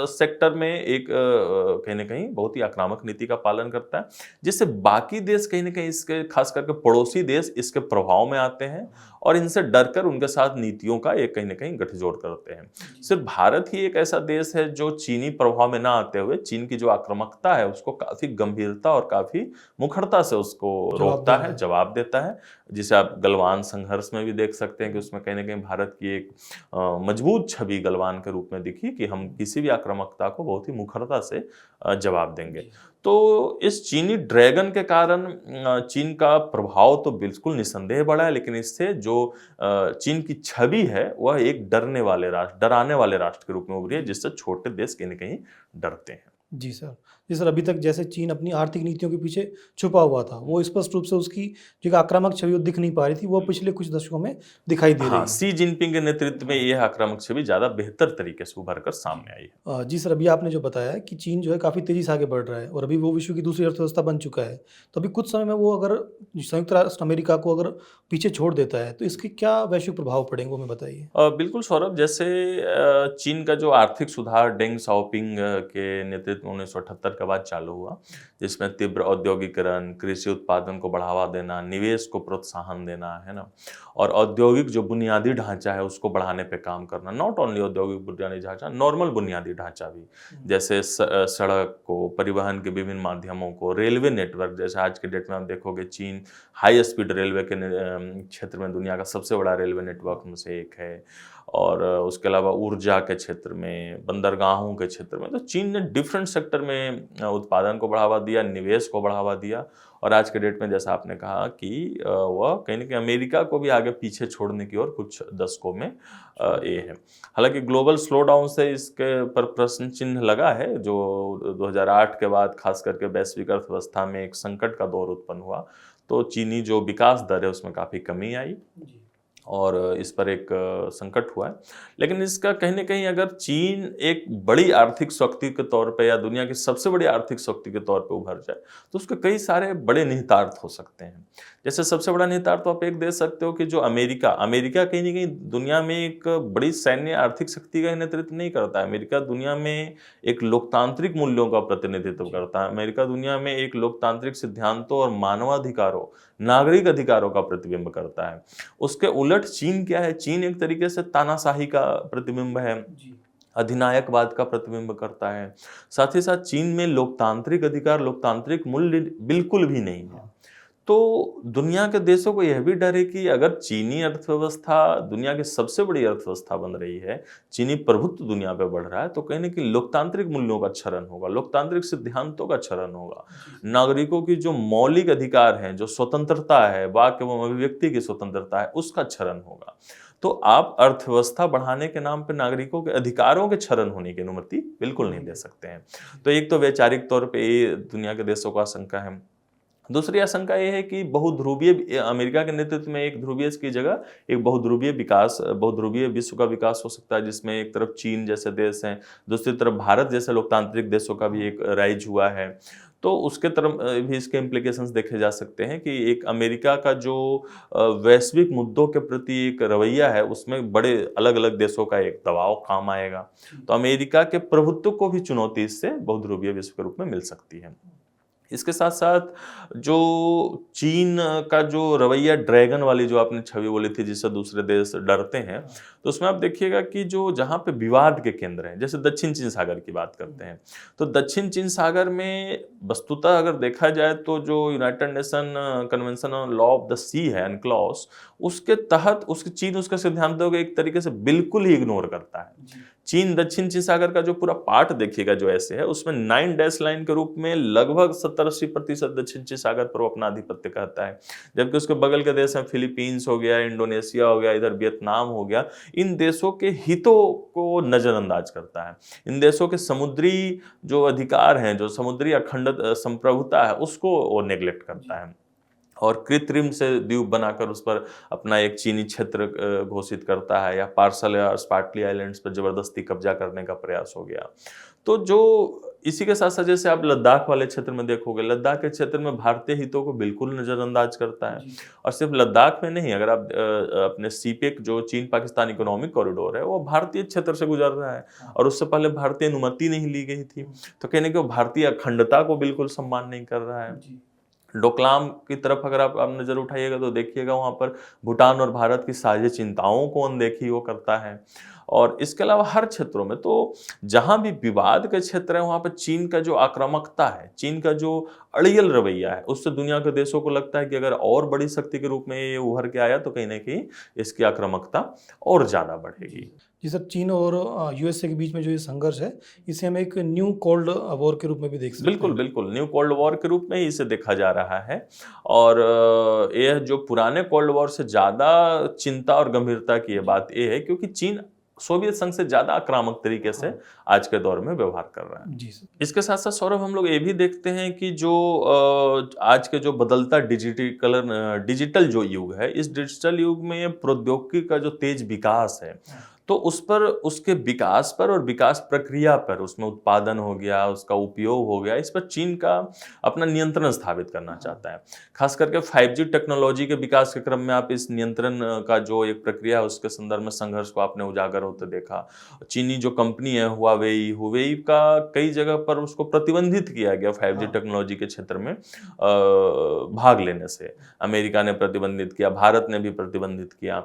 सेक्टर में एक कहीं ना कहीं बहुत ही आक्रामक नीति का पालन करता है, जिससे बाकी देश कहीं ना कहीं इसके, खास करके पड़ोसी देश, इसके प्रभाव में आते हैं और इनसे डरकर उनके साथ नीतियों का एक कहीं ना कहीं गठजोड़ करते हैं। सिर्फ भारत ही एक ऐसा देश है जो चीनी प्रभाव में ना आते हुए चीन की जो आक्रामकता है उसको काफी गंभीरता और काफी मुखरता से उसको रोकता है, जवाब देता है, जिसे आप गलवान संघर्ष में भी देख सकते हैं कि उसमें कहीं ना कहीं भारत की एक मजबूत छवि गलवान के रूप में दिखी कि हम किसी भी आक्रामकता को बहुत ही मुखरता से जवाब देंगे। तो इस चीनी ड्रैगन के कारण चीन का प्रभाव तो बिल्कुल निस्संदेह बढ़ा है, लेकिन इससे जो चीन की छवि है वह एक डराने वाले राष्ट्र के रूप में उभरी है, जिससे छोटे देश कहीं ना कहीं डरते हैं।
जी सर, अभी तक जैसे चीन अपनी आर्थिक नीतियों के पीछे छुपा हुआ था, वो स्पष्ट रूप से उसकी जो आक्रामक छवि वो दिख नहीं पा रही थी, वो पिछले कुछ दशकों में दिखाई दे रही है।
शी जिनपिंग के नेतृत्व में यह आक्रामक छवि ज्यादा बेहतर तरीके से उभर कर सामने आई है।
जी सर, अभी आपने जो बताया कि चीन जो है काफ़ी तेज़ी से आगे बढ़ रहा है और अभी वो विश्व की दूसरी अर्थव्यवस्था बन चुका है, तो अभी कुछ समय में वो अगर संयुक्त राष्ट्र अमेरिका को अगर पीछे छोड़ देता है तो इसके क्या वैश्विक प्रभाव पड़ेंगे, वो हमें बताइए।
बिल्कुल सौरभ, जैसे चीन का जो आर्थिक सुधार डेंग शाओपिंग के नेतृत्व में 1978 के बाद चालू हुआ, जिसमें तीव्र औद्योगिकरण, कृषि उत्पादन को बढ़ावा देना, निवेश को प्रोत्साहन देना, है ना, और औद्योगिक जो बुनियादी ढांचा है उसको बढ़ाने पे काम करना। नॉट ओनली औद्योगिक बुनियादी ढांचा, नॉर्मल बुनियादी ढांचा भी, जैसे सड़क को, परिवहन के विभिन्न माध्यमों को, रेलवे नेटवर्क, जैसे आज के डेट में आप देखोगे चीन हाई स्पीड रेलवे के क्षेत्र में दुनिया का सबसे बड़ा रेलवे नेटवर्क में से एक है। और उसके अलावा ऊर्जा के क्षेत्र में, बंदरगाहों के क्षेत्र में, तो चीन ने डिफरेंट सेक्टर में उत्पादन को बढ़ावा दिया, निवेश को बढ़ावा दिया। और आज के डेट में जैसा आपने कहा कि वह कहीं ना कहीं अमेरिका को भी आगे पीछे छोड़ने की ओर कुछ दशकों में ये है। हालांकि ग्लोबल स्लो डाउन से इसके पर प्रश्न चिन्ह लगा है, जो 2008 के बाद खास करके वैश्विक अर्थव्यवस्था में एक संकट का दौर उत्पन्न हुआ, तो चीनी जो विकास दर है उसमें काफ़ी कमी आई और इस पर एक संकट हुआ है। लेकिन इसका कहीं ना कहीं अगर चीन एक बड़ी आर्थिक शक्ति के तौर पे या दुनिया की सबसे बड़ी आर्थिक शक्ति के तौर पे उभर जाए तो उसके कई सारे बड़े निहितार्थ हो सकते हैं। जैसे सबसे बड़ा निहितार्थ तो आप एक दे सकते हो कि जो अमेरिका कहीं ना कहीं दुनिया में एक बड़ी सैन्य आर्थिक शक्ति का नेतृत्व नहीं करता है। अमेरिका दुनिया में एक लोकतांत्रिक मूल्यों का प्रतिनिधित्व करता है। अमेरिका दुनिया में एक लोकतांत्रिक सिद्धांतों और मानवाधिकारों, नागरिक अधिकारों का प्रतिबिंब करता है। उसके उलट चीन क्या है? चीन एक तरीके से तानाशाही का प्रतिबिंब है, अधिनायकवाद का प्रतिबिंब करता है। साथ ही साथ चीन में लोकतांत्रिक अधिकार, लोकतांत्रिक मूल्य बिल्कुल भी नहीं है। तो दुनिया के देशों को यह भी डर है कि अगर चीनी अर्थव्यवस्था दुनिया की सबसे बड़ी अर्थव्यवस्था बन रही है, चीनी प्रभुत्व दुनिया पे बढ़ रहा है, तो कहीं ना कहीं लोकतांत्रिक मूल्यों का क्षरण होगा, लोकतांत्रिक सिद्धांतों का क्षरण होगा, नागरिकों की जो मौलिक अधिकार हैं, जो स्वतंत्रता है, वाक एवं अभिव्यक्ति की स्वतंत्रता है, उसका क्षरण होगा। तो आप अर्थव्यवस्था बढ़ाने के नाम पर नागरिकों के अधिकारों के क्षरण होने की अनुमति बिल्कुल नहीं दे सकते हैं। तो एक तो वैचारिक तौर पर ये दुनिया के देशों का आशंका है। दूसरी आशंका यह है कि बहुध्रुवीय अमेरिका के नेतृत्व में एक ध्रुवीय की जगह एक बहुध्रुवीय विश्व का विकास हो सकता है, जिसमें एक तरफ चीन जैसे देश हैं, दूसरी तरफ भारत जैसे लोकतांत्रिक देशों का भी एक राइज हुआ है। तो उसके तरफ भी इसके इम्प्लीकेशंस देखे जा सकते हैं कि एक अमेरिका का जो वैश्विक मुद्दों के प्रति एक रवैया है, उसमें बड़े अलग अलग देशों का एक दबाव काम आएगा। तो अमेरिका के प्रभुत्व को भी चुनौती इससे बहुध्रुवीय विश्व के रूप में मिल सकती है। इसके साथ साथ जो चीन का जो रवैया ड्रैगन वाली जो आपने छवि बोली थी, जिससे दूसरे देश डरते हैं, तो उसमें आप देखिएगा कि जो जहाँ पे विवाद के केंद्र हैं, जैसे दक्षिण चीन सागर की बात करते हैं, तो दक्षिण चीन सागर में वस्तुतः अगर देखा जाए तो जो United Nation Convention on Law of the Sea है, अनक्लॉज, उसके तहत चीन उसके सिद्धांतों को एक तरीके से बिल्कुल ही इग्नोर करता है। चीन दक्षिण चीन सागर का जो पूरा पार्ट देखिएगा जो ऐसे है, उसमें 9 डैश लाइन के रूप में लगभग 70-80% दक्षिण चीन सागर पर वो अपना आधिपत्य कहता है, जबकि उसके बगल के देश हैं फिलीपींस हो गया, इंडोनेशिया हो गया, इधर वियतनाम हो गया, इन देशों के हितों को नजरअंदाज करता है। इन देशों के समुद्री जो अधिकार हैं, जो समुद्री अखंड संप्रभुता है, उसको वो नेग्लेक्ट करता है और कृत्रिम से द्वीप बनाकर उस पर अपना एक चीनी क्षेत्र घोषित करता है, या पार्सल या स्पार्टली आइलैंड्स पर जबरदस्ती कब्जा करने का प्रयास हो गया। तो जो इसी के साथ साथ जैसे आप लद्दाख वाले क्षेत्र में देखोगे, लद्दाख के क्षेत्र में भारतीय हितों को बिल्कुल नजरअंदाज करता है। और सिर्फ लद्दाख में नहीं, अगर आप अपने सीपेक जो चीन पाकिस्तान इकोनॉमिक कॉरिडोर है, वो भारतीय क्षेत्र से गुजर रहा है और उससे पहले भारतीय अनुमति नहीं ली गई थी। तो कहने के वो भारतीय अखंडता को बिल्कुल सम्मान नहीं कर रहा है। डोकलाम की तरफ अगर आप नजर उठाइएगा तो देखिएगा वहां पर भूटान और भारत की साझी चिंताओं को अनदेखी वो करता है। और इसके अलावा हर क्षेत्रों में, तो जहां भी विवाद के क्षेत्र है वहां पर चीन का जो आक्रामकता है, चीन का जो अड़ियल रवैया है, उससे दुनिया के देशों को लगता है कि अगर और बड़ी शक्ति के रूप में ये उभर के आया तो कहीं ना कहीं इसकी आक्रामकता और ज्यादा बढ़ेगी।
जी सर, चीन और यूएसए के बीच में जो ये संघर्ष है, इसे हम एक न्यू कोल्ड वॉर के रूप में भी देख सकते हैं।
बिल्कुल न्यू कोल्ड वॉर के रूप में ही इसे देखा जा रहा है। और यह जो पुराने कोल्ड वॉर से ज्यादा चिंता और गंभीरता की बात यह है क्योंकि चीन सोवियत संघ से ज्यादा आक्रामक तरीके से आज के दौर में व्यवहार कर रहा है।
जी सर।
इसके साथ साथ सौरभ, हम लोग ये भी देखते हैं कि जो आज के जो बदलता डिजिटल जो युग है, इस डिजिटल युग में प्रौद्योगिकी का जो तेज विकास है, तो उस पर, उसके विकास पर और विकास प्रक्रिया पर, उसमें उत्पादन हो गया, उसका उपयोग हो गया, इस पर चीन का अपना नियंत्रण स्थापित करना चाहता है। खास करके 5G टेक्नोलॉजी के विकास के क्रम में आप इस नियंत्रण का जो एक प्रक्रिया है उसके संदर्भ में संघर्ष को आपने उजागर होते देखा। चीनी जो कंपनी है हुआवेई, हुवेई का कई जगह पर उसको प्रतिबंधित किया गया 5G टेक्नोलॉजी के क्षेत्र में भाग लेने से। अमेरिका ने प्रतिबंधित किया, भारत ने भी प्रतिबंधित किया।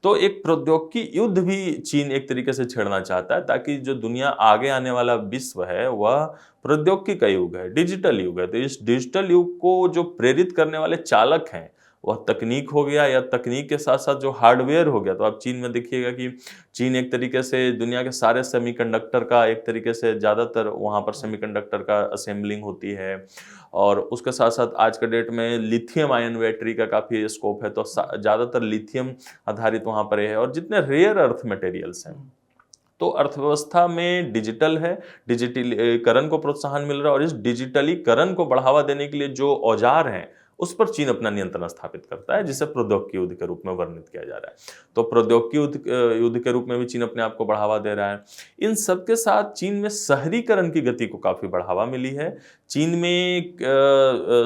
तो एक प्रौद्योगिकी युद्ध भी चीन एक तरीके से छेड़ना चाहता है, ताकि जो दुनिया आगे आने वाला विश्व है वह प्रौद्योगिकी का युग है, डिजिटल युग है। तो इस डिजिटल युग को जो प्रेरित करने वाले चालक हैं वह तकनीक हो गया, या तकनीक के साथ साथ जो हार्डवेयर हो गया। तो आप चीन में देखिएगा कि चीन एक तरीके से दुनिया के सारे सेमीकंडक्टर का, एक तरीके से ज़्यादातर वहाँ पर सेमीकंडक्टर का असेंबलिंग होती है। और उसके साथ साथ आज के डेट में लिथियम आयन बैटरी का काफ़ी स्कोप है, तो ज़्यादातर लिथियम आधारित वहाँ पर है। और जितने रेयर अर्थ मटेरियल्स हैं, तो अर्थव्यवस्था में डिजिटल है, डिजिटलीकरण को प्रोत्साहन मिल रहा है। और इस डिजिटलीकरण को बढ़ावा देने के लिए जो औजार हैं उस पर चीन अपना नियंत्रण स्थापित करता है, जिसे प्रौद्योगिकी युद्ध के रूप में वर्णित किया जा रहा है। तो प्रौद्योगिकी युद्ध के रूप में भी चीन अपने आप को बढ़ावा दे रहा है। इन सब के साथ चीन में शहरीकरण की गति को काफ़ी बढ़ावा मिली है। चीन में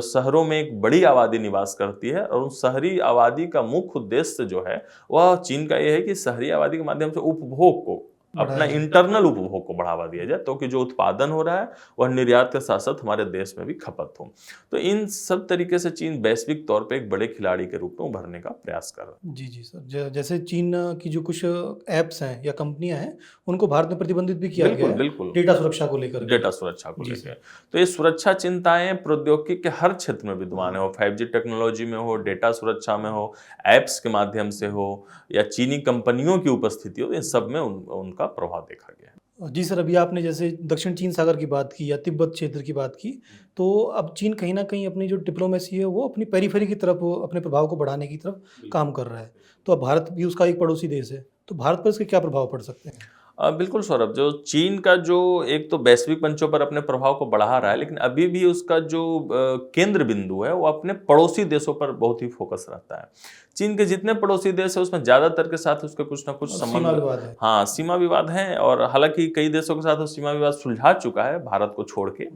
शहरों में एक बड़ी आबादी निवास करती है, और उस शहरी आबादी का मुख्य उद्देश्य जो है वह चीन का यह है कि शहरी आबादी के माध्यम से उपभोग को, अपना इंटरनल उपभोग को बढ़ावा दिया जाए, तो कि जो उत्पादन हो रहा है वह निर्यात के साथ साथ हमारे देश में भी खपत हो। तो इन सब तरीके से चीन वैश्विक तौर पे एक बड़े खिलाड़ी के रूप में उभरने का प्रयास कर रहा है।
जी जी सर, जैसे चीन की जो कुछ ऐप्स हैं या कंपनियां हैं उनको भारत में प्रतिबंधित भी किया गया है
बिल्कुल
डेटा सुरक्षा को लेकर।
डेटा सुरक्षा को लेकर, तो ये सुरक्षा चिंताएं प्रौद्योगिकी के हर क्षेत्र में विद्यमान है, हो 5G टेक्नोलॉजी में हो, डेटा सुरक्षा में हो, ऐप्स के माध्यम से हो, या चीनी कंपनियों की उपस्थिति हो, इन सब में उनका प्रभाव देखा गया है।
जी सर, अभी आपने जैसे दक्षिण चीन सागर की बात की या तिब्बत क्षेत्र की बात की, तो अब चीन कहीं ना कहीं अपनी जो डिप्लोमेसी है वो अपनी पेरीफेरी की तरफ, अपने प्रभाव को बढ़ाने की तरफ काम कर रहा है। तो अब भारत भी उसका एक पड़ोसी देश है, तो भारत पर इसके क्या प्रभाव पड़ सकते हैं?
बिल्कुल सौरभ, जो चीन का जो एक तो वैश्विक मंचों पर अपने प्रभाव को बढ़ा रहा है, लेकिन अभी भी उसका जो केंद्र बिंदु है वो अपने पड़ोसी देशों पर बहुत ही फोकस रहता है। चीन के जितने पड़ोसी देश है उसमें ज़्यादातर के साथ उसके कुछ ना कुछ
सीमा विवाद है।
हाँ, सीमा विवाद हैं, और हालांकि कई देशों के साथ वो सीमा विवाद सुलझा चुका है भारत को छोड़ के।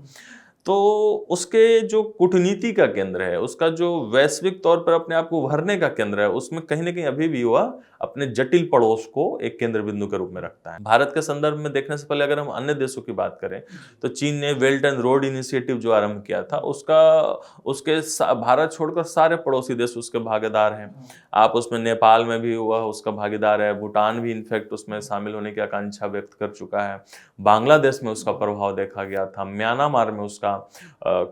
तो उसके जो कूटनीति का केंद्र है, उसका जो वैश्विक तौर पर अपने आप को उभरने का केंद्र है, उसमें कहीं ना कहीं अभी भी वह अपने जटिल पड़ोस को एक केंद्र बिंदु के रूप में रखता है। भारत के संदर्भ में देखने से पहले अगर हम अन्य देशों की बात करें, तो चीन ने बेल्ट एंड रोड इनिशिएटिव जो आरंभ किया था, उसके भारत छोड़कर सारे पड़ोसी देश उसके भागीदार हैं। आप उसमें नेपाल में भी वह उसका भागीदार है, भूटान भी इनफैक्ट उसमें शामिल होने की आकांक्षा व्यक्त कर चुका है, बांग्लादेश में उसका प्रभाव देखा गया था, म्यांमार में उसका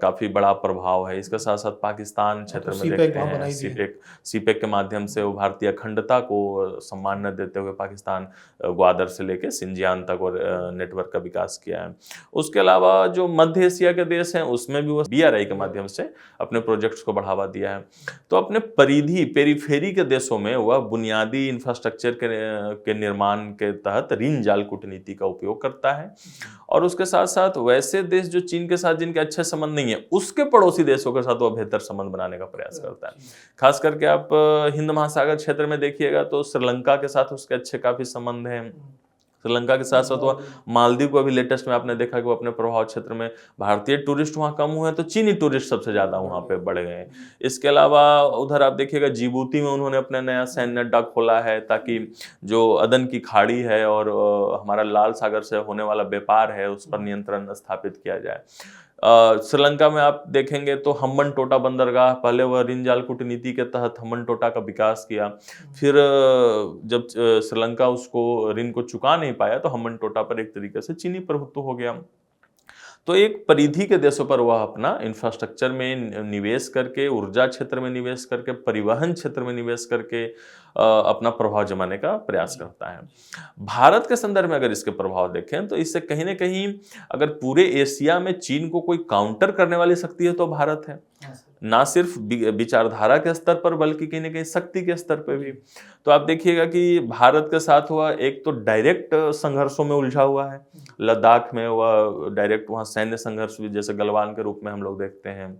काफी बड़ा प्रभाव है। इसके साथ साथ पाकिस्तान क्षेत्र में देखते हैं, सीपेक के माध्यम से वो भारतीय अखंडता को सम्मान न देते हुए पाकिस्तान ग्वादर से लेकर सिंजियान तक और नेटवर्क का विकास किया है। उसके अलावा जो मध्य एशिया के देश हैं उसमें भी वो BRI के माध्यम से अपने प्रोजेक्ट्स को बढ़ावा दिया है। तो अपने परिधि पेरीफेरी के देशों में वह बुनियादी इंफ्रास्ट्रक्चर के निर्माण के तहत ऋण जाल कूटनीति का उपयोग करता है, और उसके साथ साथ वैसे देश जो चीन के साथ जिनके अच्छे संबंध नहीं है, उसके पड़ोसी देशों के साथ वह बेहतर संबंध बनाने का प्रयास करता है। खास करके आप हिंद महासागर क्षेत्र में देखिएगा तो श्रीलंका के साथ उसके अच्छे काफी संबंध हैं। श्रीलंका के साथ साथ वह मालदीव को भी लेटेस्ट में आपने देखा कि वो अपने प्रभाव क्षेत्र में भारतीय टूरिस्ट वहाँ कम हुए हैं, तो चीनी टूरिस्ट सबसे ज्यादा वहाँ पे बढ़ गए हैं। इसके अलावा उधर आप देखिएगा जिबूती में उन्होंने अपना नया सैन्य अड्डा खोला है, ताकि जो अदन की खाड़ी है और हमारा लाल सागर से होने वाला व्यापार है उस पर नियंत्रण स्थापित किया जाए। श्रीलंका में आप देखेंगे तो हम्बनटोटा बंदरगाह, पहले वह ऋण जाल कूटनीति के तहत हम्बनटोटा का विकास किया, फिर जब श्रीलंका उसको ऋण को चुका नहीं पाया तो हम्बनटोटा पर एक तरीके से चीनी प्रभुत्व हो गया। तो एक परिधि के देशों पर वह अपना इंफ्रास्ट्रक्चर में निवेश करके, ऊर्जा क्षेत्र में निवेश करके, परिवहन क्षेत्र में निवेश करके अपना प्रभाव जमाने का प्रयास करता है। भारत के संदर्भ में अगर इसके प्रभाव देखें तो इससे कहीं ना कहीं अगर पूरे एशिया में चीन को कोई काउंटर करने वाली शक्ति है तो भारत है, ना सिर्फ विचारधारा के स्तर पर बल्कि कहीं ना कहीं शक्ति के स्तर पर भी। तो आप देखिएगा कि भारत के साथ हुआ एक तो डायरेक्ट संघर्षों में उलझा हुआ है, लद्दाख में वह डायरेक्ट वहाँ सैन्य संघर्ष भी जैसे गलवान के रूप में हम लोग देखते हैं।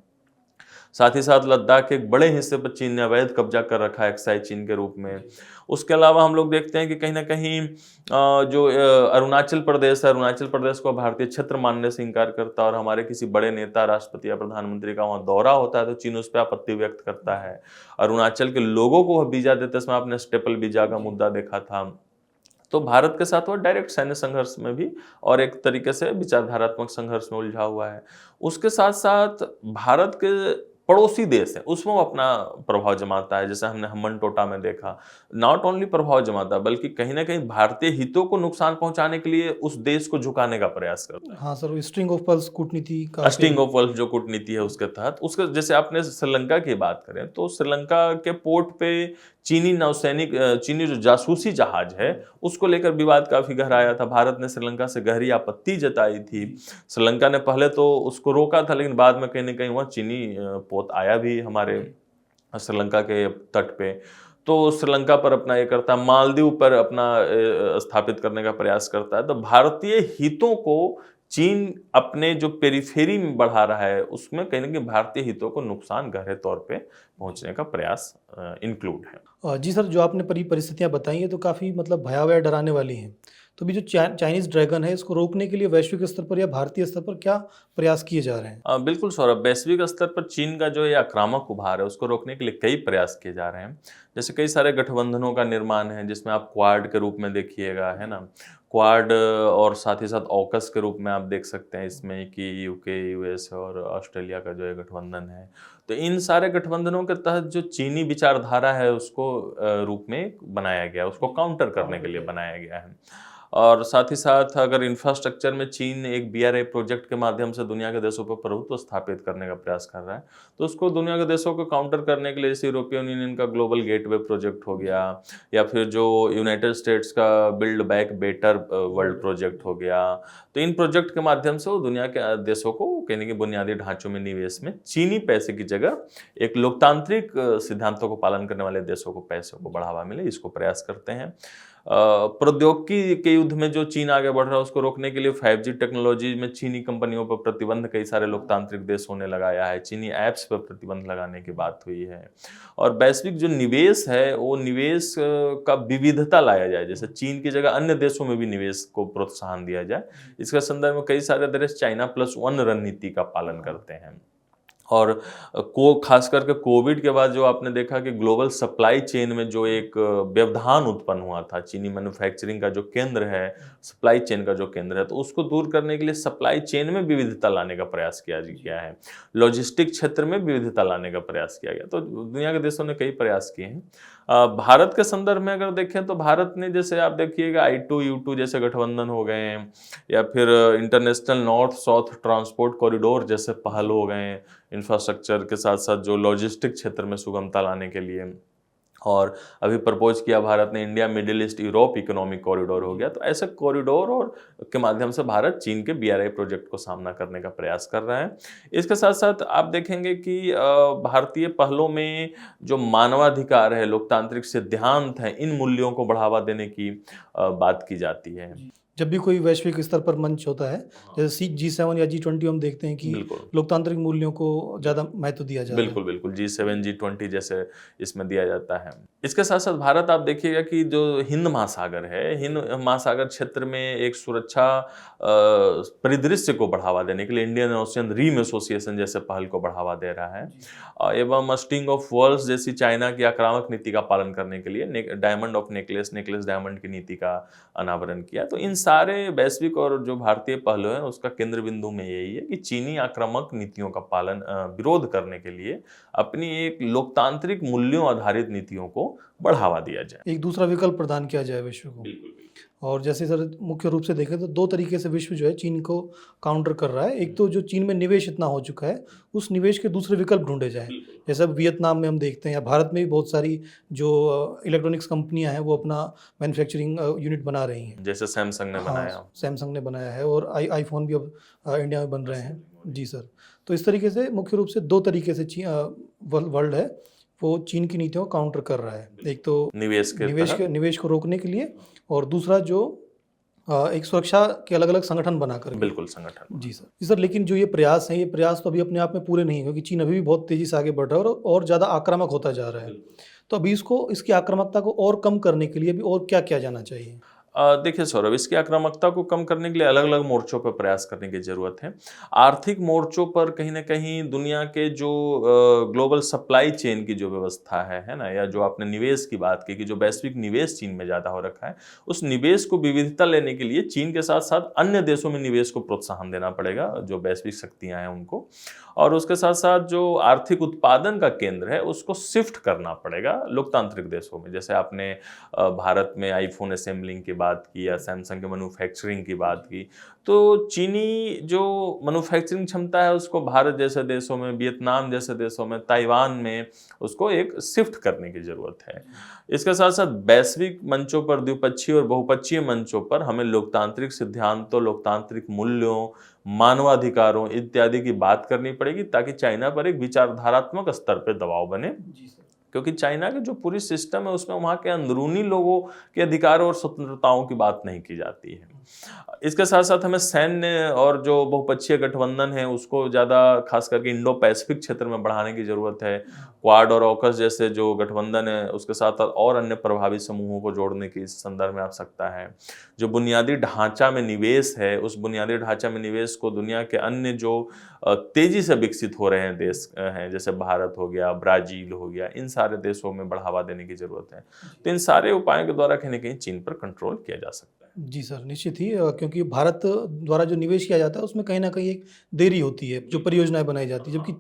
साथ ही साथ लद्दाख के एक बड़े हिस्से पर चीन ने अवैध कब्जा कर रखा है एक्साइज चीन के रूप में। उसके अलावा हम लोग देखते हैं कि कहीं ना कहीं जो अरुणाचल प्रदेश है, अरुणाचल प्रदेश को भारतीय क्षेत्र मानने से इनकार करता है और हमारे किसी बड़े नेता, राष्ट्रपति या प्रधानमंत्री का वहाँ दौरा होता है तो चीन उस पर आपत्ति व्यक्त करता है। अरुणाचल के लोगों को वीजा देते समय आपने स्टेपल वीजा का मुद्दा देखा था। तो भारत के साथ वो डायरेक्ट सैन्य संघर्ष में भी और एक तरीके से विचारधारात्मक संघर्ष में उलझा हुआ है। उसके साथ साथ भारत के पड़ोसी देश है उसमें वो अपना प्रभाव जमाता है, जैसे हमने हम्मन टोटा में देखा। नॉट ओनली प्रभाव जमाता बल्कि कहीं ना कहीं भारतीय हितों को नुकसान पहुंचाने के लिए उस देश को झुकाने का प्रयास करता है।
हाँ सर, स्ट्रिंग ऑफ पर्ल्स कूटनीति का
स्टिंग ऑफ पर्ल्स जो कूटनीति है उसके तहत, उसके जैसे आपने श्रीलंका की बात करें तो श्रीलंका के पोर्ट पे चीनी नौसैनिक, चीनी जो जासूसी जहाज है उसको लेकर विवाद काफी गहराया था। भारत ने श्रीलंका से गहरी आपत्ति जताई थी। श्रीलंका ने पहले तो उसको रोका था लेकिन बाद में कहीं ना कहीं वह चीनी पोत आया भी हमारे श्रीलंका के तट पे। तो श्रीलंका पर अपना ये करता है, मालदीव पर अपना स्थापित करने का प्रयास करता है। तो भारतीय हितों को चीन अपने जो पेरिफेरी में बढ़ा रहा है उसमें कहीं ना कहीं भारतीय हितों को नुकसान गहरे तौर पे पहुंचने का प्रयास इंक्लूड है।
जी सर, जो आपने परिस्थितियां बताई हैं तो काफ़ी मतलब भयावह डराने वाली हैं। तो भी जो चाइनीज़ ड्रैगन है इसको रोकने के लिए वैश्विक स्तर पर या भारतीय स्तर पर क्या प्रयास किए जा रहे हैं?
बिल्कुल सौरभ, वैश्विक स्तर पर चीन का जो ये आक्रामक उभार है उसको रोकने के लिए कई प्रयास किए जा रहे हैं। जैसे कई सारे गठबंधनों का निर्माण है जिसमें आप क्वाड के रूप में देखिएगा, है ना, क्वाड, और साथ ही साथ ऑकस के रूप में आप देख सकते हैं इसमें कि यूके, यूएस और ऑस्ट्रेलिया का जो है गठबंधन है। तो इन सारे गठबंधनों के तहत जो चीनी विचारधारा है उसको रूप में बनाया गया, उसको काउंटर करने के लिए बनाया गया है। और साथ ही साथ अगर इंफ्रास्ट्रक्चर में चीन एक बीआरआई प्रोजेक्ट के माध्यम से दुनिया के देशों पर प्रभुत्व स्थापित करने का प्रयास कर रहा है, तो उसको दुनिया के देशों को काउंटर करने के लिए जैसे यूरोपियन यूनियन का ग्लोबल गेटवे प्रोजेक्ट हो गया या फिर जो यूनाइटेड स्टेट्स का build back better world project हो गया। तो इन प्रोजेक्ट के माध्यम से वो दुनिया के देशों को कहने के बुनियादी ढांचों में निवेश में चीनी पैसे की जगह एक लोकतांत्रिक सिद्धांतों को पालन करने वाले देशों को पैसों को बढ़ावा मिले, इसको प्रयास करते हैं। प्रौद्योगिकी के युद्ध में जो चीन आगे बढ़ रहा है उसको रोकने के लिए 5G टेक्नोलॉजी में चीनी कंपनियों पर प्रतिबंध कई सारे लोकतांत्रिक देशों ने लगाया है। चीनी ऐप्स पर प्रतिबंध लगाने की बात हुई है। और वैश्विक जो निवेश है वो निवेश का विविधता लाया जाए, जैसे चीन की जगह अन्य देशों में भी निवेश को प्रोत्साहन दिया जाए। इसके संदर्भ में कई सारे देश China+1 रणनीति का पालन करते हैं। और खास करके कोविड के बाद जो आपने देखा कि ग्लोबल सप्लाई चेन में जो एक व्यवधान उत्पन्न हुआ था, चीनी मैन्युफैक्चरिंग का जो केंद्र है, सप्लाई चेन का जो केंद्र है, तो उसको दूर करने के लिए सप्लाई चेन में विविधता लाने का प्रयास किया गया है। लॉजिस्टिक क्षेत्र में विविधता लाने का प्रयास किया गया। तो दुनिया के देशों ने कई प्रयास किए हैं। भारत के संदर्भ में अगर देखें तो भारत ने जैसे आप देखिएगा I2, U2 जैसे गठबंधन हो गए हैं या फिर international north south transport corridor जैसे पहल हो गए हैं इंफ्रास्ट्रक्चर के साथ साथ जो लॉजिस्टिक क्षेत्र में सुगमता लाने के लिए। और अभी प्रपोज किया भारत ने India middle east Europe economic corridor हो गया। तो ऐसे कॉरिडोर और के माध्यम से भारत चीन के बीआरआई प्रोजेक्ट को सामना करने का प्रयास कर रहा है। इसके साथ साथ आप देखेंगे कि भारतीय पहलों में जो मानवाधिकार है, लोकतांत्रिक सिद्धांत हैं, इन मूल्यों को बढ़ावा देने की बात की जाती है।
जब भी कोई वैश्विक स्तर पर मंच होता है जैसे G7 या G20 हम देखते हैं कि लोकतांत्रिक मूल्यों को ज़्यादा महत्व दिया जाता है।
बिल्कुल G7 G20 जैसे इसमें दिया जाता है। इसके साथ साथ भारत आप देखिएगा कि जो हिंद महासागर है, हिंद महासागर क्षेत्र में एक सुरक्षा परिदृश्य को बढ़ावा देने के लिए इंडियन ओशियन रिम एसोसिएशन जैसे पहल को बढ़ावा दे रहा है एवं स्टिंग ऑफ पर्ल्स जैसी चाइना की आक्रामक नीति का पालन करने के लिए डायमंड ऑफ नेकलेस डायमंड की नीति का अनावरण किया। तो इन सारे वैश्विक और जो भारतीय पहलू है उसका केंद्र बिंदु में यही है कि चीनी आक्रामक नीतियों का पालन विरोध करने के लिए अपनी एक लोकतांत्रिक मूल्यों आधारित नीतियों को बढ़ावा दिया जाए,
एक दूसरा विकल्प प्रदान किया जाए विश्व को। और जैसे सर मुख्य रूप से देखें तो दो तरीके से विश्व जो है चीन को काउंटर कर रहा है। एक तो जो चीन में निवेश इतना हो चुका है उस निवेश के दूसरे विकल्प ढूंढे जाएं। जैसे अब वियतनाम में हम देखते हैं या भारत में भी बहुत सारी जो इलेक्ट्रॉनिक्स कंपनियां हैं वो अपना मैन्युफैक्चरिंग यूनिट बना रही हैं,
जैसे सैमसंग ने बनाया।
सैमसंग ने बनाया है और आईफोन भी अब इंडिया में बन रहे हैं। जी सर, तो इस तरीके से मुख्य रूप से दो तरीके से वर्ल्ड है वो चीन की नीतियों को काउंटर कर रहा है। एक तो निवेश को रोकने के लिए और दूसरा जो एक सुरक्षा के अलग अलग संगठन बना कर
बिल्कुल संगठन।
जी सर, लेकिन जो ये प्रयास हैं, ये प्रयास तो अभी अपने आप में पूरे नहीं है, क्योंकि चीन अभी भी बहुत तेजी से आगे बढ़ रहा है और ज़्यादा आक्रामक होता जा रहा है। तो अभी इसकी आक्रामकता को और कम करने के लिए अभी और क्या किया जाना चाहिए?
देखिए सौरभ, इसकी आक्रामकता को कम करने के लिए अलग अलग मोर्चों पर प्रयास करने की जरूरत है। आर्थिक मोर्चों पर कहीं ना कहीं दुनिया के जो ग्लोबल सप्लाई चेन की जो व्यवस्था है ना, या जो आपने निवेश की बात की कि जो वैश्विक निवेश चीन में ज़्यादा हो रखा है, उस निवेश को विविधता लेने के लिए चीन के साथ साथ अन्य देशों में निवेश को प्रोत्साहन देना पड़ेगा, जो वैश्विक शक्तियाँ हैं उनको। और उसके साथ साथ जो आर्थिक उत्पादन का केंद्र है उसको शिफ्ट करना पड़ेगा लोकतांत्रिक देशों में। जैसे आपने भारत में आईफोन असेंबलिंग की बात की या सैमसंग के मैन्युफैक्चरिंग की बात की, तो चीनी जो मैन्युफैक्चरिंग क्षमता है उसको भारत जैसे देशों में, वियतनाम जैसे देशों में, ताइवान में उसको एक शिफ्ट करने की ज़रूरत है। इसके साथ साथ वैश्विक मंचों पर, द्विपक्षीय और बहुपक्षीय मंचों पर हमें लोकतांत्रिक सिद्धांतों, लोकतांत्रिक मूल्यों, मानवाधिकारों इत्यादि की बात करनी पड़ेगी, ताकि चाइना पर एक विचारधारात्मक स्तर पर दबाव बने। क्योंकि चाइना की जो पूरी सिस्टम है उसमें वहाँ के अंदरूनी लोगों के अधिकारों और स्वतंत्रताओं की बात नहीं की जाती है। इसके साथ साथ हमें सैन्य और जो बहुपक्षीय गठबंधन है उसको ज़्यादा खास करके इंडो पैसिफिक क्षेत्र में बढ़ाने की ज़रूरत है। क्वाड और ऑकस जैसे जो गठबंधन है उसके साथ और अन्य प्रभावी समूहों को जोड़ने की इस संदर्भ में आवश्यकता है। जो बुनियादी ढांचा में निवेश है, उस बुनियादी ढांचा में निवेश को दुनिया के अन्य जो तेजी से विकसित हो रहे हैं देश हैं, जैसे भारत हो गया, ब्राजील हो गया, इन सारे देशों में बढ़ावा देने की जरूरत है। तो इन सारे उपायों के द्वारा कहीं ना कहीं चीन पर कंट्रोल किया जा सकता है।
जी सर, निश्चित ही, क्योंकि भारत द्वारा जो निवेश किया जाता है उसमें कहीं न कहीं एक देरी होती है, जो परियोजनाएँ बनाई जाती है, जबकि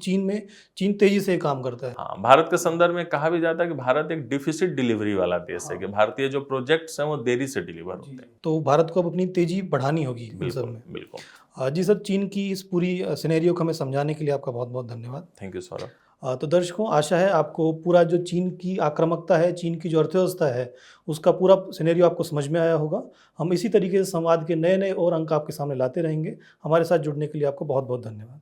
चीन तेज़ी से काम करता है।
हाँ, भारत के संदर्भ में कहा भी जाता है कि भारत एक डिफिसिट डिलीवरी वाला देश है, कि भारतीय जो प्रोजेक्ट्स हैं वो देरी से डिलीवर होते हैं।
तो भारत को अब अपनी तेज़ी बढ़ानी होगी इन सब
बिल्कुल
में।
बिल्कुल।
जी सर, चीन की इस पूरी सिनेरियो को हमें समझाने के लिए आपका बहुत-बहुत धन्यवाद।
Thank you Saurabh.
तो दर्शकों, आशा है आपको पूरा जो चीन की आक्रामकता है, चीन की जो अर्थव्यवस्था है, उसका पूरा सिनेरियो आपको समझ में आया होगा। हम इसी तरीके से संवाद के नए-नए और अंक आपके सामने लाते रहेंगे। हमारे साथ जुड़ने के लिए आपको बहुत-बहुत धन्यवाद।